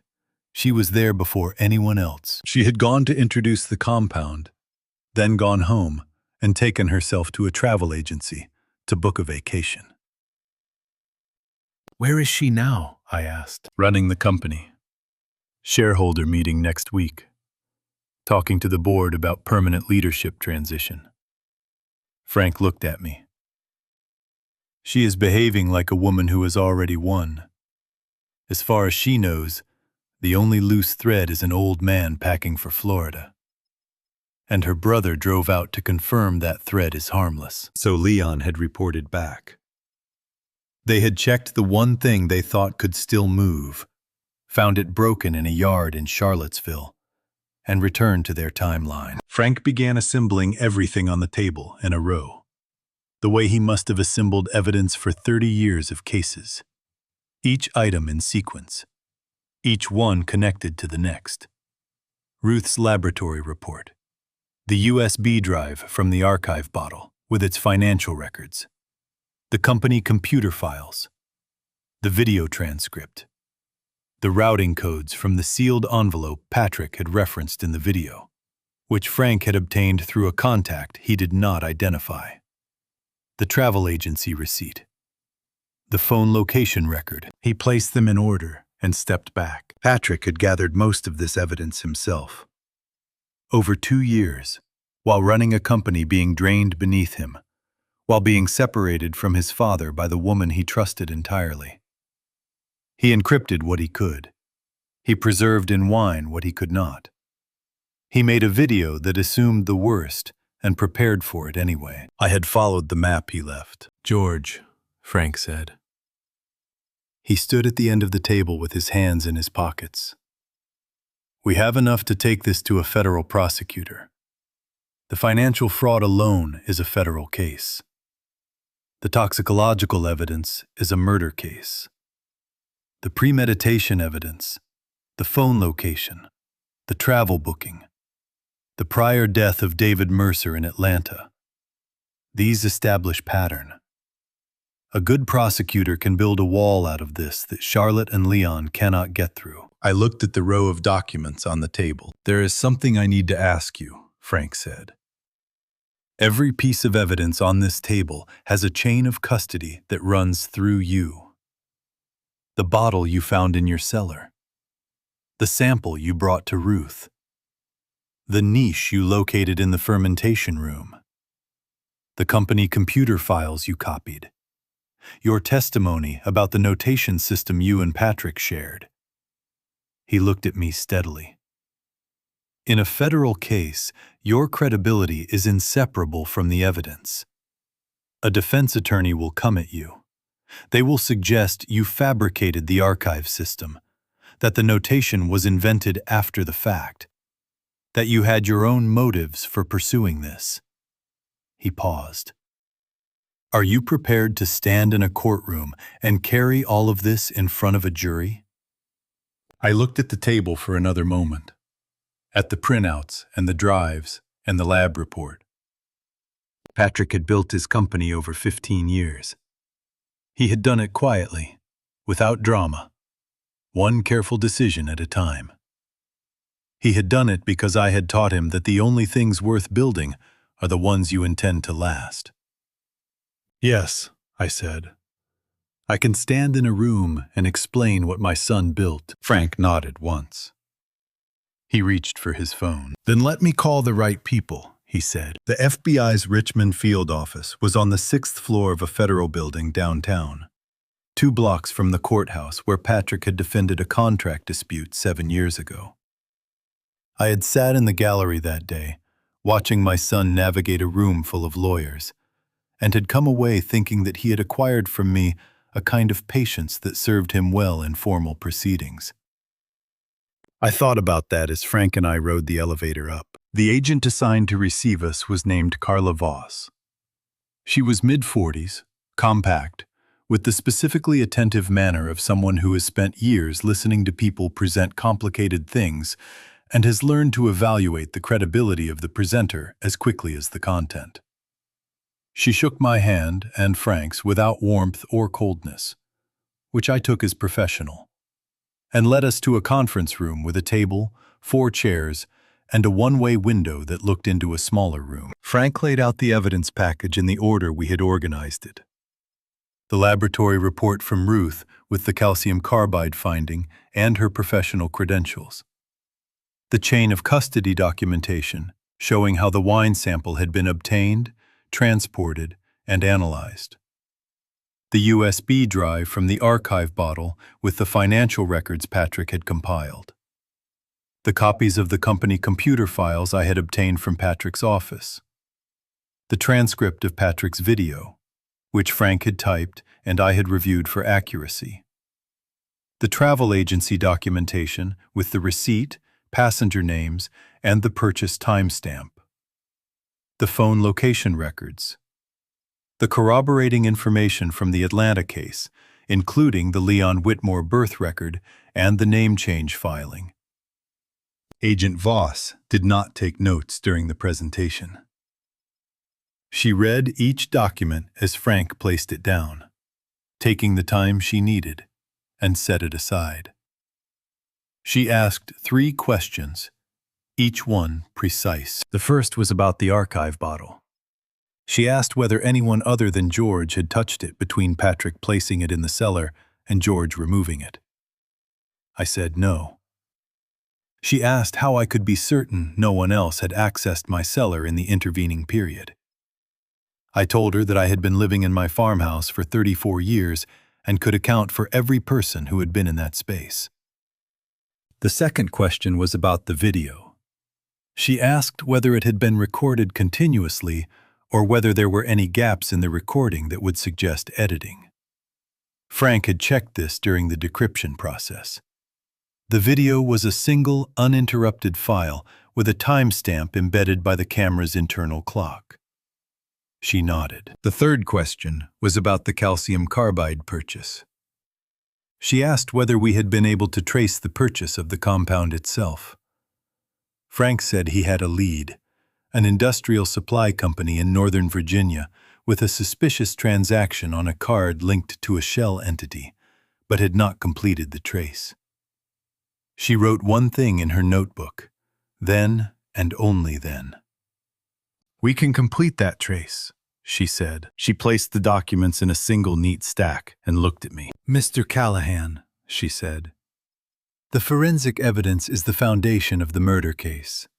She was there before anyone else. She had gone to introduce the compound, then gone home and taken herself to a travel agency to book a vacation." Where is she now? I asked. "Running the company. Shareholder meeting next week. Talking to the board about permanent leadership transition." Frank looked at me. "She is behaving like a woman who has already won. As far as she knows, the only loose thread is an old man packing for Florida. And her brother drove out to confirm that thread is harmless." So Leon had reported back. They had checked the one thing they thought could still move, found it broken in a yard in Charlottesville, and returned to their timeline. Frank began assembling everything on the table in a row, the way he must have assembled evidence for 30 years of cases. Each item in sequence, each one connected to the next. Ruth's laboratory report, the USB drive from the archive bottle with its financial records, the company computer files, the video transcript, the routing codes from the sealed envelope Patrick had referenced in the video, which Frank had obtained through a contact he did not identify, the travel agency receipt, the phone location record. He placed them in order and stepped back. Patrick had gathered most of this evidence himself. Over 2 years, while running a company being drained beneath him, while being separated from his father by the woman he trusted entirely. He encrypted what he could. He preserved in wine what he could not. He made a video that assumed the worst and prepared for it anyway. I had followed the map he left. "George," Frank said. He stood at the end of the table with his hands in his pockets. "We have enough to take this to a federal prosecutor. The financial fraud alone is a federal case. The toxicological evidence is a murder case. The premeditation evidence, the phone location, the travel booking, the prior death of David Mercer in Atlanta. These establish pattern. A good prosecutor can build a wall out of this that Charlotte and Leon cannot get through." I looked at the row of documents on the table. "There is something I need to ask you," Frank said. "Every piece of evidence on this table has a chain of custody that runs through you. The bottle you found in your cellar, the sample you brought to Ruth, the niche you located in the fermentation room, the company computer files you copied, your testimony about the notation system you and Patrick shared." He looked at me steadily. "In a federal case, your credibility is inseparable from the evidence. A defense attorney will come at you. They will suggest you fabricated the archive system, that the notation was invented after the fact, that you had your own motives for pursuing this." He paused. "Are you prepared to stand in a courtroom and carry all of this in front of a jury?" I looked at the table for another moment, at the printouts and the drives and the lab report. Patrick had built his company over 15 years. He had done it quietly, without drama, one careful decision at a time. He had done it because I had taught him that the only things worth building are the ones you intend to last. "Yes," I said. I can stand in a room and explain what my son built. Frank nodded once. He reached for his phone. Then let me call the right people, he said. The FBI's Richmond field office was on the 6th floor of a federal building downtown, 2 blocks from the courthouse where Patrick had defended a contract dispute 7 years ago. I had sat in the gallery that day, watching my son navigate a room full of lawyers, and had come away thinking that he had acquired from me a kind of patience that served him well in formal proceedings. I thought about that as Frank and I rode the elevator up. The agent assigned to receive us was named Carla Voss. She was mid-40s, compact, with the specifically attentive manner of someone who has spent years listening to people present complicated things and has learned to evaluate the credibility of the presenter as quickly as the content. She shook my hand and Frank's without warmth or coldness, which I took as professional, and led us to a conference room with a table, 4 chairs, and a one-way window that looked into a smaller room. Frank laid out the evidence package in the order we had organized it. The laboratory report from Ruth with the calcium carbide finding and her professional credentials. The chain of custody documentation showing how the wine sample had been obtained, transported, and analyzed. The USB drive from the archive bottle with the financial records Patrick had compiled. The copies of the company computer files I had obtained from Patrick's office. The transcript of Patrick's video, which Frank had typed and I had reviewed for accuracy. The travel agency documentation with the receipt, passenger names, and the purchase timestamp. The phone location records. The corroborating information from the Atlanta case, including the Leon Whitmore birth record and the name change filing. Agent Voss did not take notes during the presentation. She read each document as Frank placed it down, taking the time she needed, and set it aside. She asked 3 questions, each one precise. The first was about the archive bottle. She asked whether anyone other than George had touched it between Patrick placing it in the cellar and George removing it. I said no. She asked how I could be certain no one else had accessed my cellar in the intervening period. I told her that I had been living in my farmhouse for 34 years and could account for every person who had been in that space. The second question was about the video. She asked whether it had been recorded continuously or whether there were any gaps in the recording that would suggest editing. Frank had checked this during the decryption process. The video was a single, uninterrupted file with a timestamp embedded by the camera's internal clock. She nodded. The third question was about the calcium carbide purchase. She asked whether we had been able to trace the purchase of the compound itself. Frank said he had a lead, an industrial supply company in Northern Virginia with a suspicious transaction on a card linked to a shell entity, but had not completed the trace. She wrote one thing in her notebook, then and only then. "We can complete that trace," she said. She placed the documents in a single neat stack and looked at me. "Mr. Callahan," she said, "the forensic evidence is the foundation of the murder case.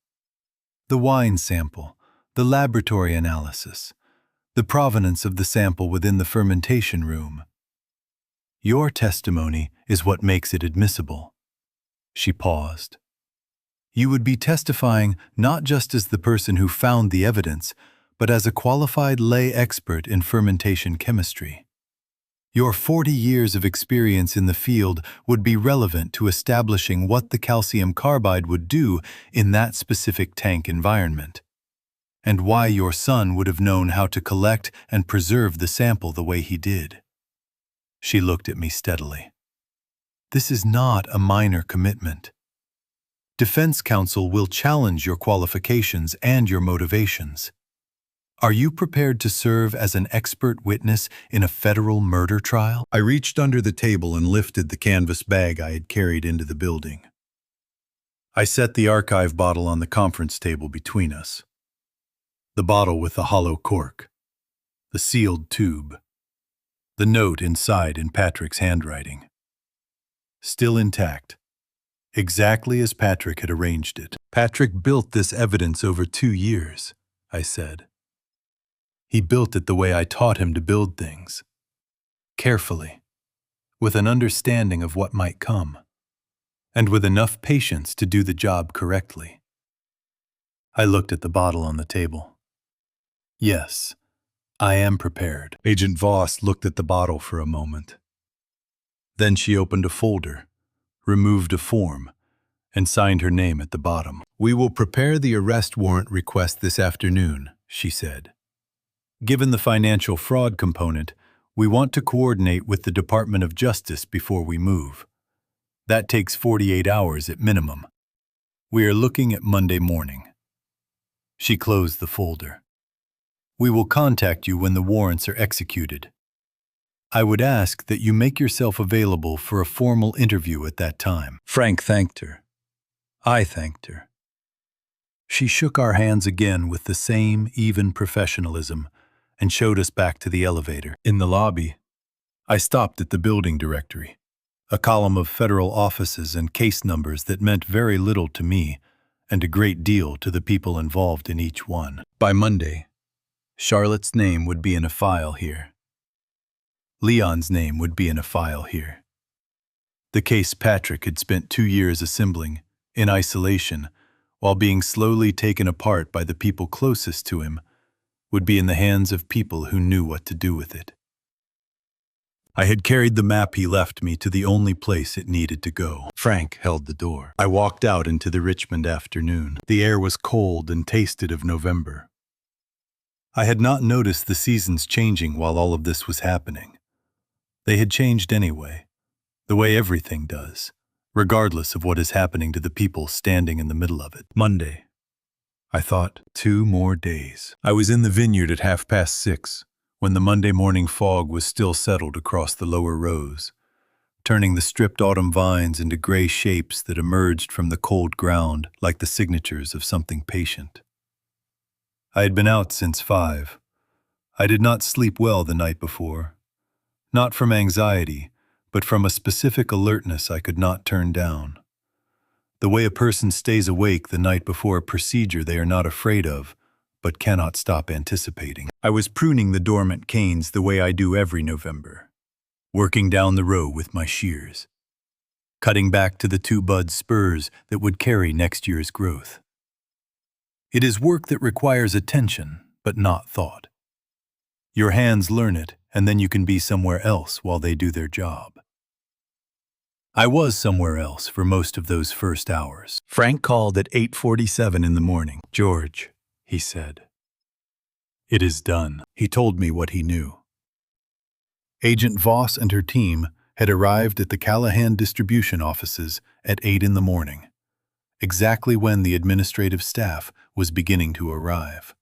The wine sample, the laboratory analysis, the provenance of the sample within the fermentation room. Your testimony is what makes it admissible." She paused. "You would be testifying not just as the person who found the evidence, but as a qualified lay expert in fermentation chemistry. Your 40 years of experience in the field would be relevant to establishing what the calcium carbide would do in that specific tank environment, and why your son would have known how to collect and preserve the sample the way he did." She looked at me steadily. "This is not a minor commitment. Defense counsel will challenge your qualifications and your motivations. Are you prepared to serve as an expert witness in a federal murder trial?" I reached under the table and lifted the canvas bag I had carried into the building. I set the archive bottle on the conference table between us. The bottle with the hollow cork, the sealed tube, The note inside in Patrick's handwriting. Still intact, exactly as Patrick had arranged it. Patrick built this evidence over 2 years, I said. He built it the way I taught him to build things. Carefully, with an understanding of what might come, and with enough patience to do the job correctly. I looked at the bottle on the table. Yes, I am prepared. Agent Voss looked at the bottle for a moment. Then she opened a folder, removed a form, and signed her name at the bottom. "We will prepare the arrest warrant request this afternoon," she said. "Given the financial fraud component, we want to coordinate with the Department of Justice before we move. That takes 48 hours at minimum. We are looking at Monday morning." She closed the folder. "We will contact you when the warrants are executed. I would ask that you make yourself available for a formal interview at that time." Frank thanked her. I thanked her. She shook our hands again with the same even professionalism and showed us back to the elevator. In the lobby, I stopped at the building directory, a column of federal offices and case numbers that meant very little to me and a great deal to the people involved in each one. By Monday, Charlotte's name would be in a file here. Leon's name would be in a file here. The case Patrick had spent 2 years assembling, in isolation, while being slowly taken apart by the people closest to him, would be in the hands of people who knew what to do with it. I had carried the map he left me to the only place it needed to go. Frank held the door. I walked out into the Richmond afternoon. The air was cold and tasted of November. I had not noticed the seasons changing while all of this was happening. They had changed anyway, the way everything does, regardless of what is happening to the people standing in the middle of it. Monday. I thought, 2 more days. I was in the vineyard at 6:30, when the Monday morning fog was still settled across the lower rows, turning the stripped autumn vines into gray shapes that emerged from the cold ground like the signatures of something patient. I had been out since 5. I did not sleep well the night before, not from anxiety, but from a specific alertness I could not turn down. The way a person stays awake the night before a procedure they are not afraid of, but cannot stop anticipating. I was pruning the dormant canes the way I do every November, working down the row with my shears, cutting back to the 2 bud spurs that would carry next year's growth. It is work that requires attention, but not thought. Your hands learn it, and then you can be somewhere else while they do their job. I was somewhere else for most of those first hours. Frank called at 8:47 in the morning. "George," he said. "It is done." He told me what he knew. Agent Voss and her team had arrived at the Callahan distribution offices at 8 in the morning, exactly when the administrative staff was beginning to arrive.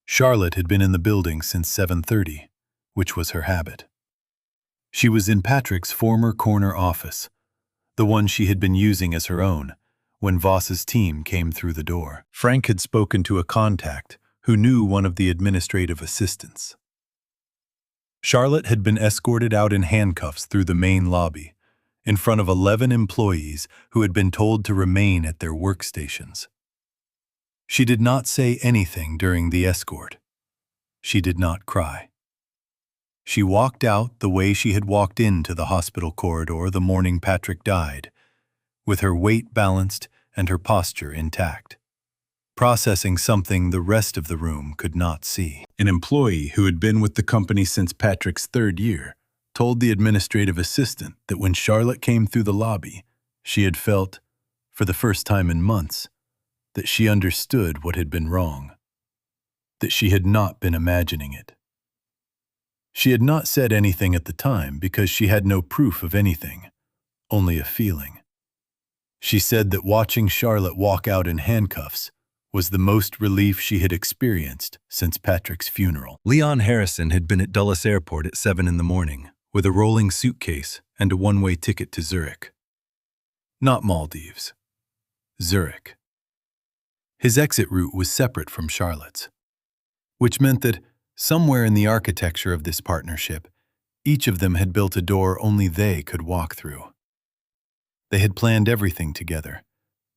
Charlotte had been in the building since 7:30, which was her habit. She was in Patrick's former corner office, the one she had been using as her own, when Voss's team came through the door. Frank had spoken to a contact who knew one of the administrative assistants. Charlotte had been escorted out in handcuffs through the main lobby, in front of 11 employees who had been told to remain at their workstations. She did not say anything during the escort. She did not cry. She walked out the way she had walked into the hospital corridor the morning Patrick died, with her weight balanced and her posture intact, processing something the rest of the room could not see. An employee who had been with the company since Patrick's 3rd year told the administrative assistant that when Charlotte came through the lobby, she had felt, for the first time in months, that she understood what had been wrong, that she had not been imagining it. She had not said anything at the time because she had no proof of anything, only a feeling. She said that watching Charlotte walk out in handcuffs was the most relief she had experienced since Patrick's funeral. Leon Harrison had been at Dulles Airport at 7 in the morning with a rolling suitcase and a one-way ticket to Zurich. Not Maldives. Zurich. His exit route was separate from Charlotte's, which meant that somewhere in the architecture of this partnership, Each of them had built a door only they could walk through. They had planned everything together,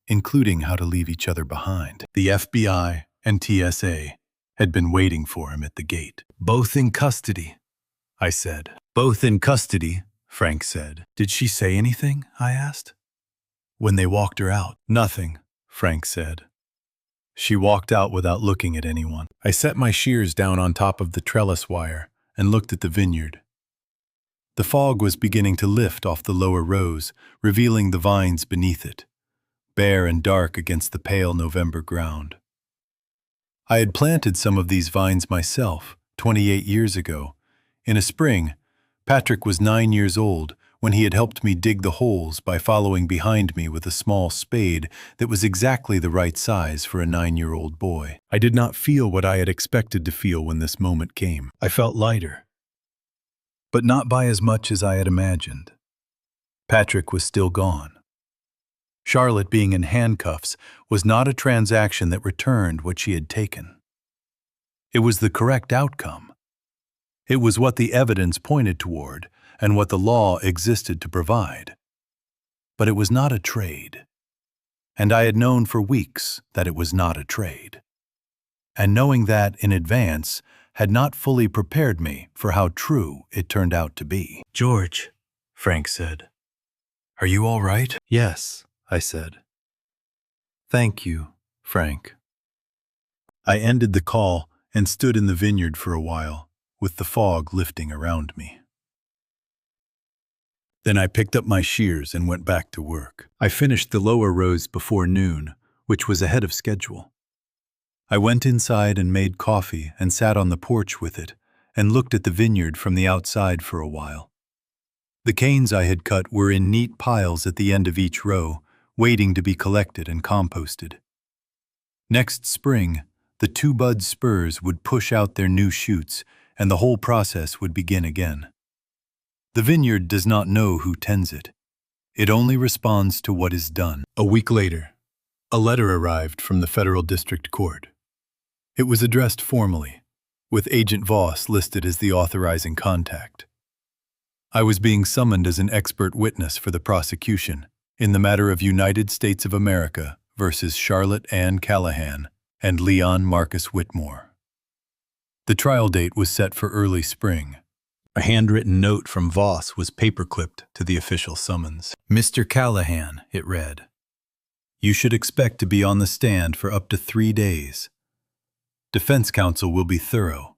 including how to leave each other behind. The FBI and TSA had been waiting for him at the gate. "Both in custody," I said. "Both in custody," Frank said. "Did she say anything?" I asked. "When they walked her out." "Nothing," Frank said. "She walked out without looking at anyone." I set my shears down on top of the trellis wire and looked at the vineyard. The fog was beginning to lift off the lower rows, revealing the vines beneath it, bare and dark against the pale November ground. I had planted some of these vines myself, 28 years ago. In a spring, Patrick was 9 years old when he had helped me dig the holes by following behind me with a small spade that was exactly the right size for a 9-year-old boy. I did not feel what I had expected to feel when this moment came. I felt lighter, but not by as much as I had imagined. Patrick was still gone. Charlotte being in handcuffs was not a transaction that returned what she had taken. It was the correct outcome. It was what the evidence pointed toward and what the law existed to provide. But it was not a trade. And I had known for weeks that it was not a trade. And knowing that in advance had not fully prepared me for how true it turned out to be. "George," Frank said. "Are you all right?" "Yes," I said. "Thank you, Frank." I ended the call and stood in the vineyard for a while, with the fog lifting around me. Then I picked up my shears and went back to work. I finished the lower rows before noon, which was ahead of schedule. I went inside and made coffee and sat on the porch with it and looked at the vineyard from the outside for a while. The canes I had cut were in neat piles at the end of each row, waiting to be collected and composted. Next spring, the 2 bud spurs would push out their new shoots and the whole process would begin again. The vineyard does not know who tends it. It only responds to what is done. A week later, a letter arrived from the Federal District Court. It was addressed formally, with Agent Voss listed as the authorizing contact. I was being summoned as an expert witness for the prosecution in the matter of United States of America versus Charlotte Ann Callahan and Leon Marcus Whitmore. The trial date was set for early spring. A handwritten note from Voss was paperclipped to the official summons. "Mr. Callahan," it read, "you should expect to be on the stand for up to 3 days. Defense counsel will be thorough.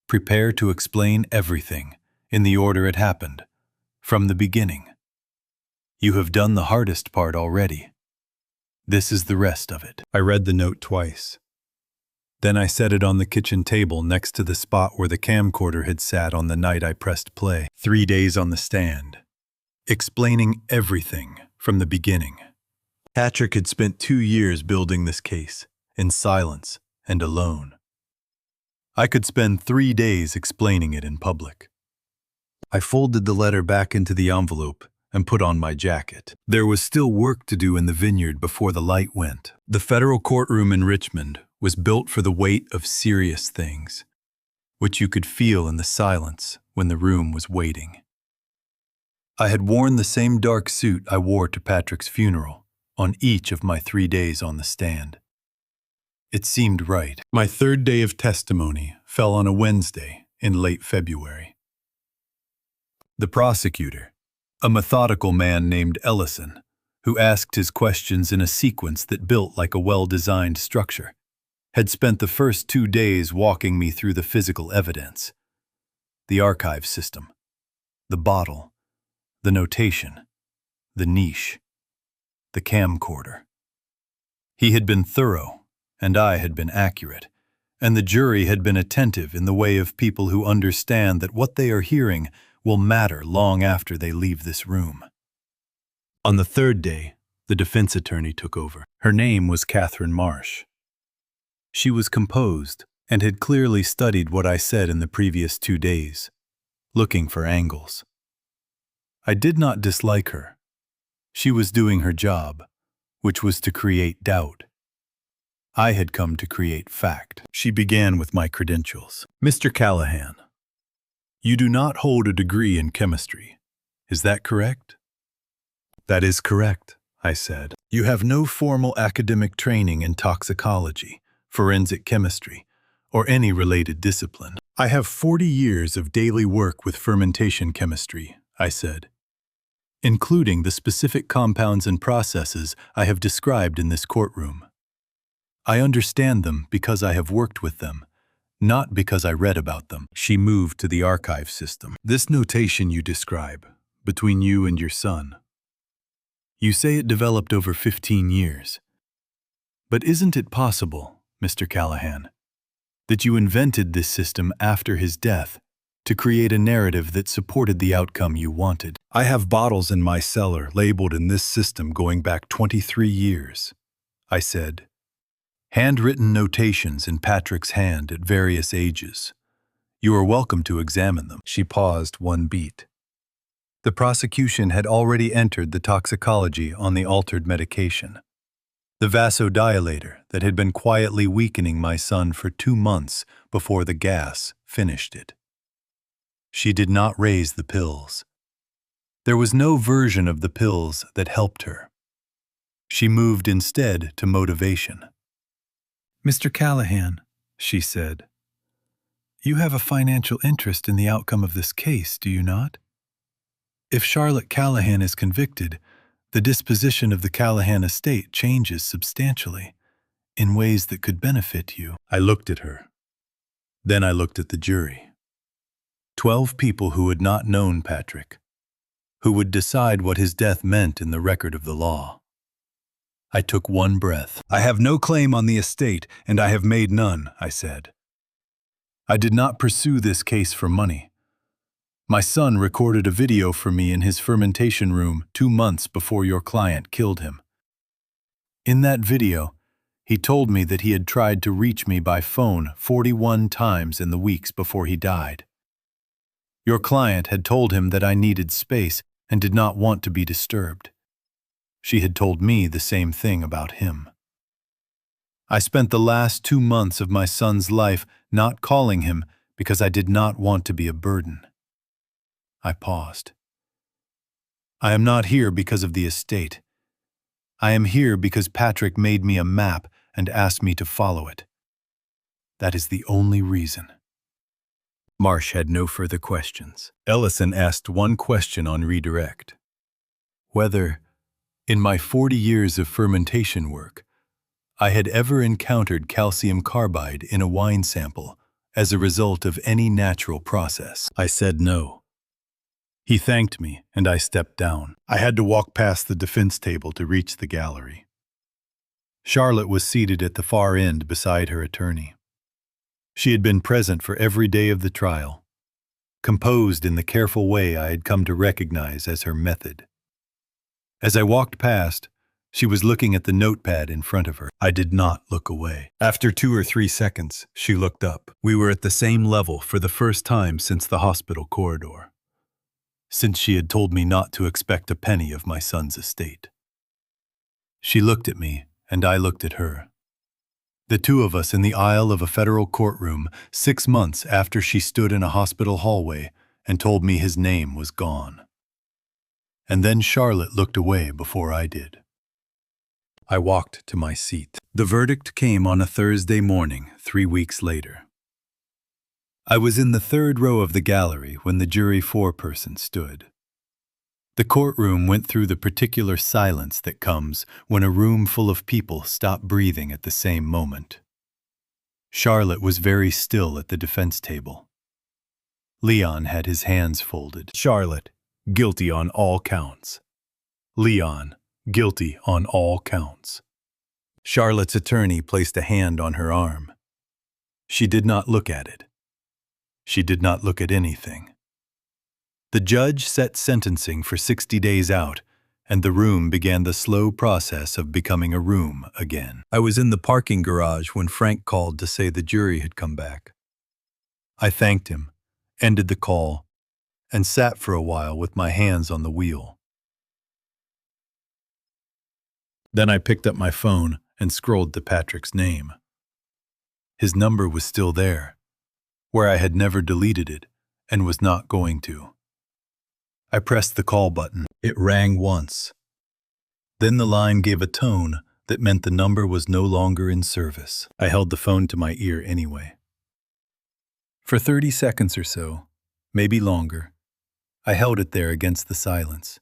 Prepare to explain everything in the order it happened, from the beginning. You have done the hardest part already. This is the rest of it." I read the note twice. Then I set it on the kitchen table next to the spot where the camcorder had sat on the night I pressed play. 3 days on the stand, explaining everything from the beginning. Patrick had spent 2 years building this case, in silence and alone. I could spend 3 days explaining it in public. I folded the letter back into the envelope and put on my jacket. There was still work to do in the vineyard before the light went. The federal courtroom in Richmond was built for the weight of serious things, which you could feel in the silence when the room was waiting. I had worn the same dark suit I wore to Patrick's funeral on each of my 3 days on the stand. It seemed right. My 3rd day of testimony fell on a Wednesday in late February. The prosecutor, a methodical man named Ellison, who asked his questions in a sequence that built like a well-designed structure, had spent the first 2 days walking me through the physical evidence, the archive system, the bottle, the notation, the niche, the camcorder. He had been thorough, and I had been accurate, and the jury had been attentive in the way of people who understand that what they are hearing will matter long after they leave this room. On the 3rd day, the defense attorney took over. Her name was Catherine Marsh. She was composed and had clearly studied what I said in the previous 2 days, looking for angles. I did not dislike her. She was doing her job, which was to create doubt. I had come to create fact. She began with my credentials. "Mr. Callahan, You do not hold a degree in chemistry. Is that correct? That is correct, I said. You have no formal academic training in toxicology, forensic chemistry, or any related discipline. I have 40 years of daily work with fermentation chemistry, I said, including the specific compounds and processes I have described in this courtroom. I understand them because I have worked with them, not because I read about them. She moved to the archive system. This notation you describe, between you and your son, you say it developed over 15 years. But isn't it possible, Mr. Callahan, that you invented this system after his death to create a narrative that supported the outcome you wanted? I have bottles in my cellar labeled in this system going back 23 years, I said. Handwritten notations in Patrick's hand at various ages. You are welcome to examine them. She paused one beat. The prosecution had already entered the toxicology on the altered medication. The vasodilator that had been quietly weakening my son for 2 months before the gas finished it. She did not raise the pills. There was no version of the pills that helped her. She moved instead to motivation. Mr. Callahan, she said, you have a financial interest in the outcome of this case, do you not? If Charlotte Callahan is convicted, the disposition of the Callahan estate changes substantially, in ways that could benefit you. I looked at her. Then I looked at the jury. 12 people who had not known Patrick, who would decide what his death meant in the record of the law. I took one breath. I have no claim on the estate, and I have made none, I said. I did not pursue this case for money. My son recorded a video for me in his fermentation room 2 months before your client killed him. In that video, he told me that he had tried to reach me by phone 41 times in the weeks before he died. Your client had told him that I needed space and did not want to be disturbed. She had told me the same thing about him. I spent the last 2 months of my son's life not calling him because I did not want to be a burden. I paused. I am not here because of the estate. I am here because Patrick made me a map and asked me to follow it. That is the only reason. Marsh had no further questions. Ellison asked one question on redirect. Whether, in my 40 years of fermentation work, I had ever encountered calcium carbide in a wine sample as a result of any natural process. I said no. He thanked me, and I stepped down. I had to walk past the defense table to reach the gallery. Charlotte was seated at the far end beside her attorney. She had been present for every day of the trial, composed in the careful way I had come to recognize as her method. As I walked past, she was looking at the notepad in front of her. I did not look away. After 2 or 3 seconds, she looked up. We were at the same level for the first time since the hospital corridor, since she had told me not to expect a penny of my son's estate. She looked at me, and I looked at her. The two of us in the aisle of a federal courtroom 6 months after she stood in a hospital hallway and told me his name was gone. And then Charlotte looked away before I did. I walked to my seat. The verdict came on a Thursday morning 3 weeks later. I was in the 3rd row of the gallery when the jury foreperson stood. The courtroom went through the particular silence that comes when a room full of people stop breathing at the same moment. Charlotte was very still at the defense table. Leon had his hands folded. Charlotte, guilty on all counts. Leon, guilty on all counts. Charlotte's attorney placed a hand on her arm. She did not look at it. She did not look at anything. The judge set sentencing for 60 days out, and the room began the slow process of becoming a room again. I was in the parking garage when Frank called to say the jury had come back. I thanked him, ended the call, and sat for a while with my hands on the wheel. Then I picked up my phone and scrolled to Patrick's name. His number was still there, where I had never deleted it and was not going to. I pressed the call button. It rang once. Then the line gave a tone that meant the number was no longer in service. I held the phone to my ear anyway. For 30 seconds or so, maybe longer, I held it there against the silence,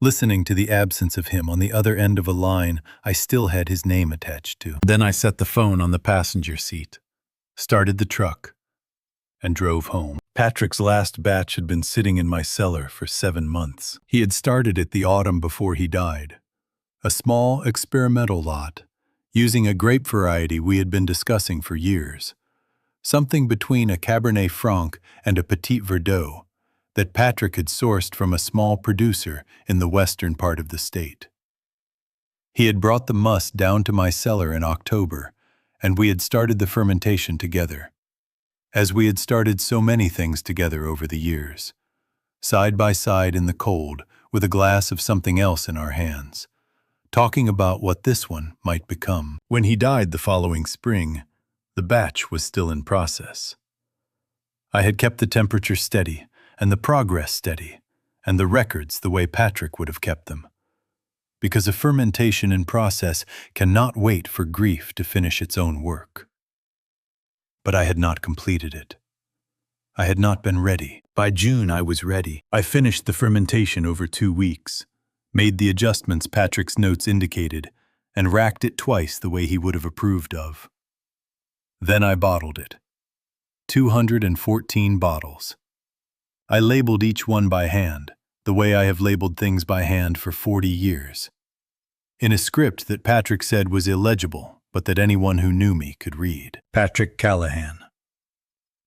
listening to the absence of him on the other end of a line I still had his name attached to. Then I set the phone on the passenger seat, started the truck, and drove home. Patrick's last batch had been sitting in my cellar for 7 months. He had started it the autumn before he died. A small experimental lot, using a grape variety we had been discussing for years. Something between a Cabernet Franc and a Petit Verdot that Patrick had sourced from a small producer in the western part of the state. He had brought the must down to my cellar in October, and we had started the fermentation together, as we had started so many things together over the years, side by side in the cold with a glass of something else in our hands, talking about what this one might become. When he died the following spring, the batch was still in process. I had kept the temperature steady and the progress steady and the records the way Patrick would have kept them, because a fermentation in process cannot wait for grief to finish its own work. But I had not completed it. I had not been ready. By June I was ready. I finished the fermentation over 2 weeks, made the adjustments Patrick's notes indicated, and racked it twice the way he would have approved of. Then I bottled it. 214 bottles. I labeled each one by hand, the way I have labeled things by hand for 40 years, in a script that Patrick said was illegible, but that anyone who knew me could read. Patrick Callahan.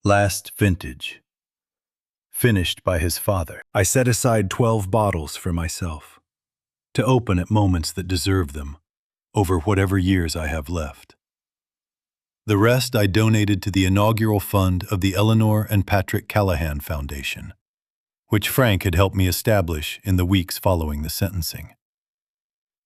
Last vintage. Finished by his father. I set aside 12 bottles for myself, to open at moments that deserve them, over whatever years I have left. The rest I donated to the inaugural fund of the Eleanor and Patrick Callahan Foundation, which Frank had helped me establish in the weeks following the sentencing.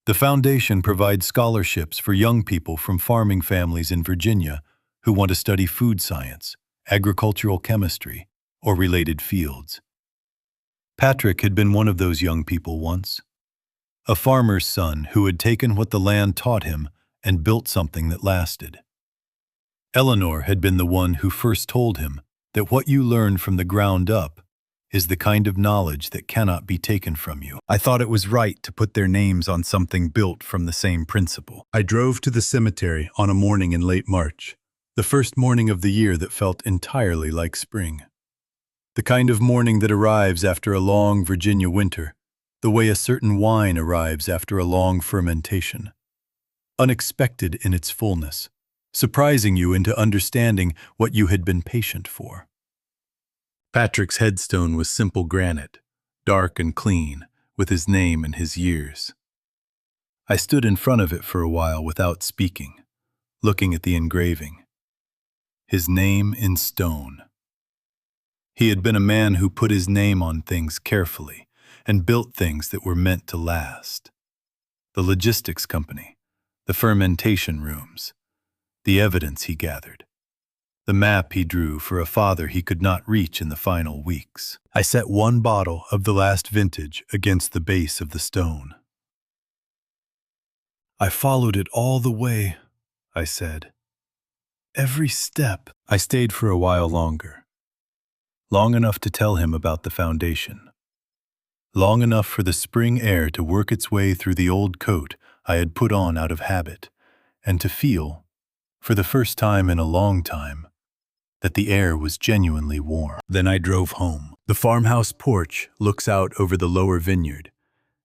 The foundation provides scholarships for young people from farming families in Virginia who want to study food science, agricultural chemistry, or related fields. Patrick had been one of those young people once, a farmer's son who had taken what the land taught him and built something that lasted. Eleanor had been the one who first told him that what you learn from the ground up is the kind of knowledge that cannot be taken from you. I thought it was right to put their names on something built from the same principle. I drove to the cemetery on a morning in late March, the first morning of the year that felt entirely like spring. The kind of morning that arrives after a long Virginia winter, the way a certain wine arrives after a long fermentation. Unexpected in its fullness, surprising you into understanding what you had been patient for. Patrick's headstone was simple granite, dark and clean, with his name and his years. I stood in front of it for a while without speaking, looking at the engraving. His name in stone. He had been a man who put his name on things carefully and built things that were meant to last. The logistics company, the fermentation rooms, the evidence he gathered, the map he drew for a father he could not reach in the final weeks. I set one bottle of the last vintage against the base of the stone. I followed it all the way, I said. Every step. I stayed for a while longer. Long enough to tell him about the foundation. Long enough for the spring air to work its way through the old coat I had put on out of habit, and to feel, for the first time in a long time, that the air was genuinely warm. Then I drove home. The farmhouse porch looks out over the lower vineyard,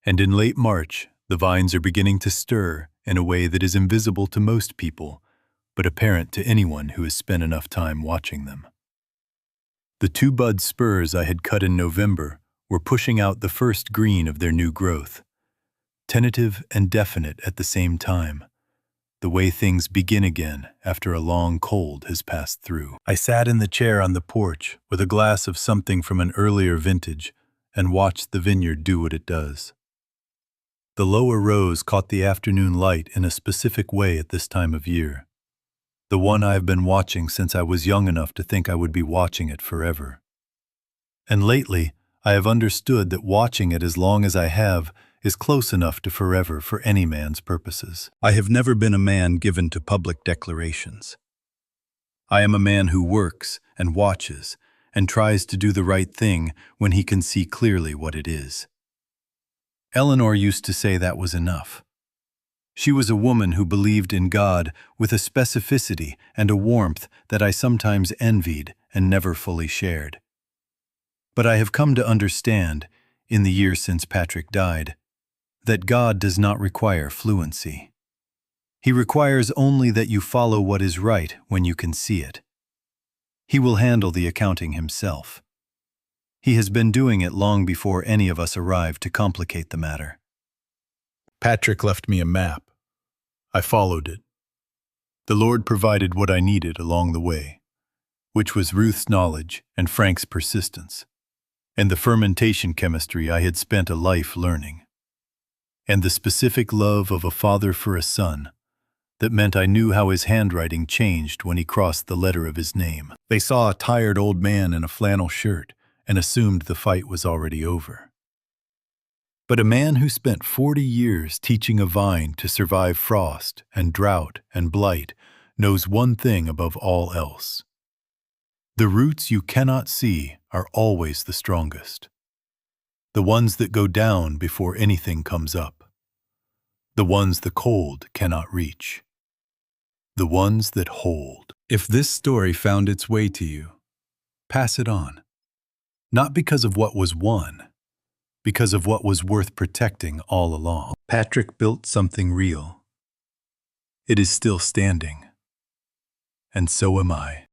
and in late March, the vines are beginning to stir in a way that is invisible to most people, but apparent to anyone who has spent enough time watching them. The 2 bud spurs I had cut in November were pushing out the first green of their new growth, tentative and definite at the same time, the way things begin again after a long cold has passed through. I sat in the chair on the porch with a glass of something from an earlier vintage and watched the vineyard do what it does. The lower rows caught the afternoon light in a specific way at this time of year, the one I have been watching since I was young enough to think I would be watching it forever. And lately, I have understood that watching it as long as I have is close enough to forever for any man's purposes. I have never been a man given to public declarations. I am a man who works and watches and tries to do the right thing when he can see clearly what it is. Eleanor used to say that was enough. She was a woman who believed in God with a specificity and a warmth that I sometimes envied and never fully shared. But I have come to understand, in the years since Patrick died, that God does not require fluency. He requires only that you follow what is right when you can see it. He will handle the accounting himself. He has been doing it long before any of us arrived to complicate the matter. Patrick left me a map. I followed it. The Lord provided what I needed along the way, which was Ruth's knowledge and Frank's persistence, and the fermentation chemistry I had spent a life learning, and the specific love of a father for a son that meant I knew how his handwriting changed when he crossed the letter of his name. They saw a tired old man in a flannel shirt and assumed the fight was already over. But a man who spent 40 years teaching a vine to survive frost and drought and blight knows one thing above all else. The roots you cannot see are always the strongest. The ones that go down before anything comes up. The ones the cold cannot reach. The ones that hold. If this story found its way to you, pass it on. Not because of what was won, because of what was worth protecting all along. Patrick built something real. It is still standing. And so am I.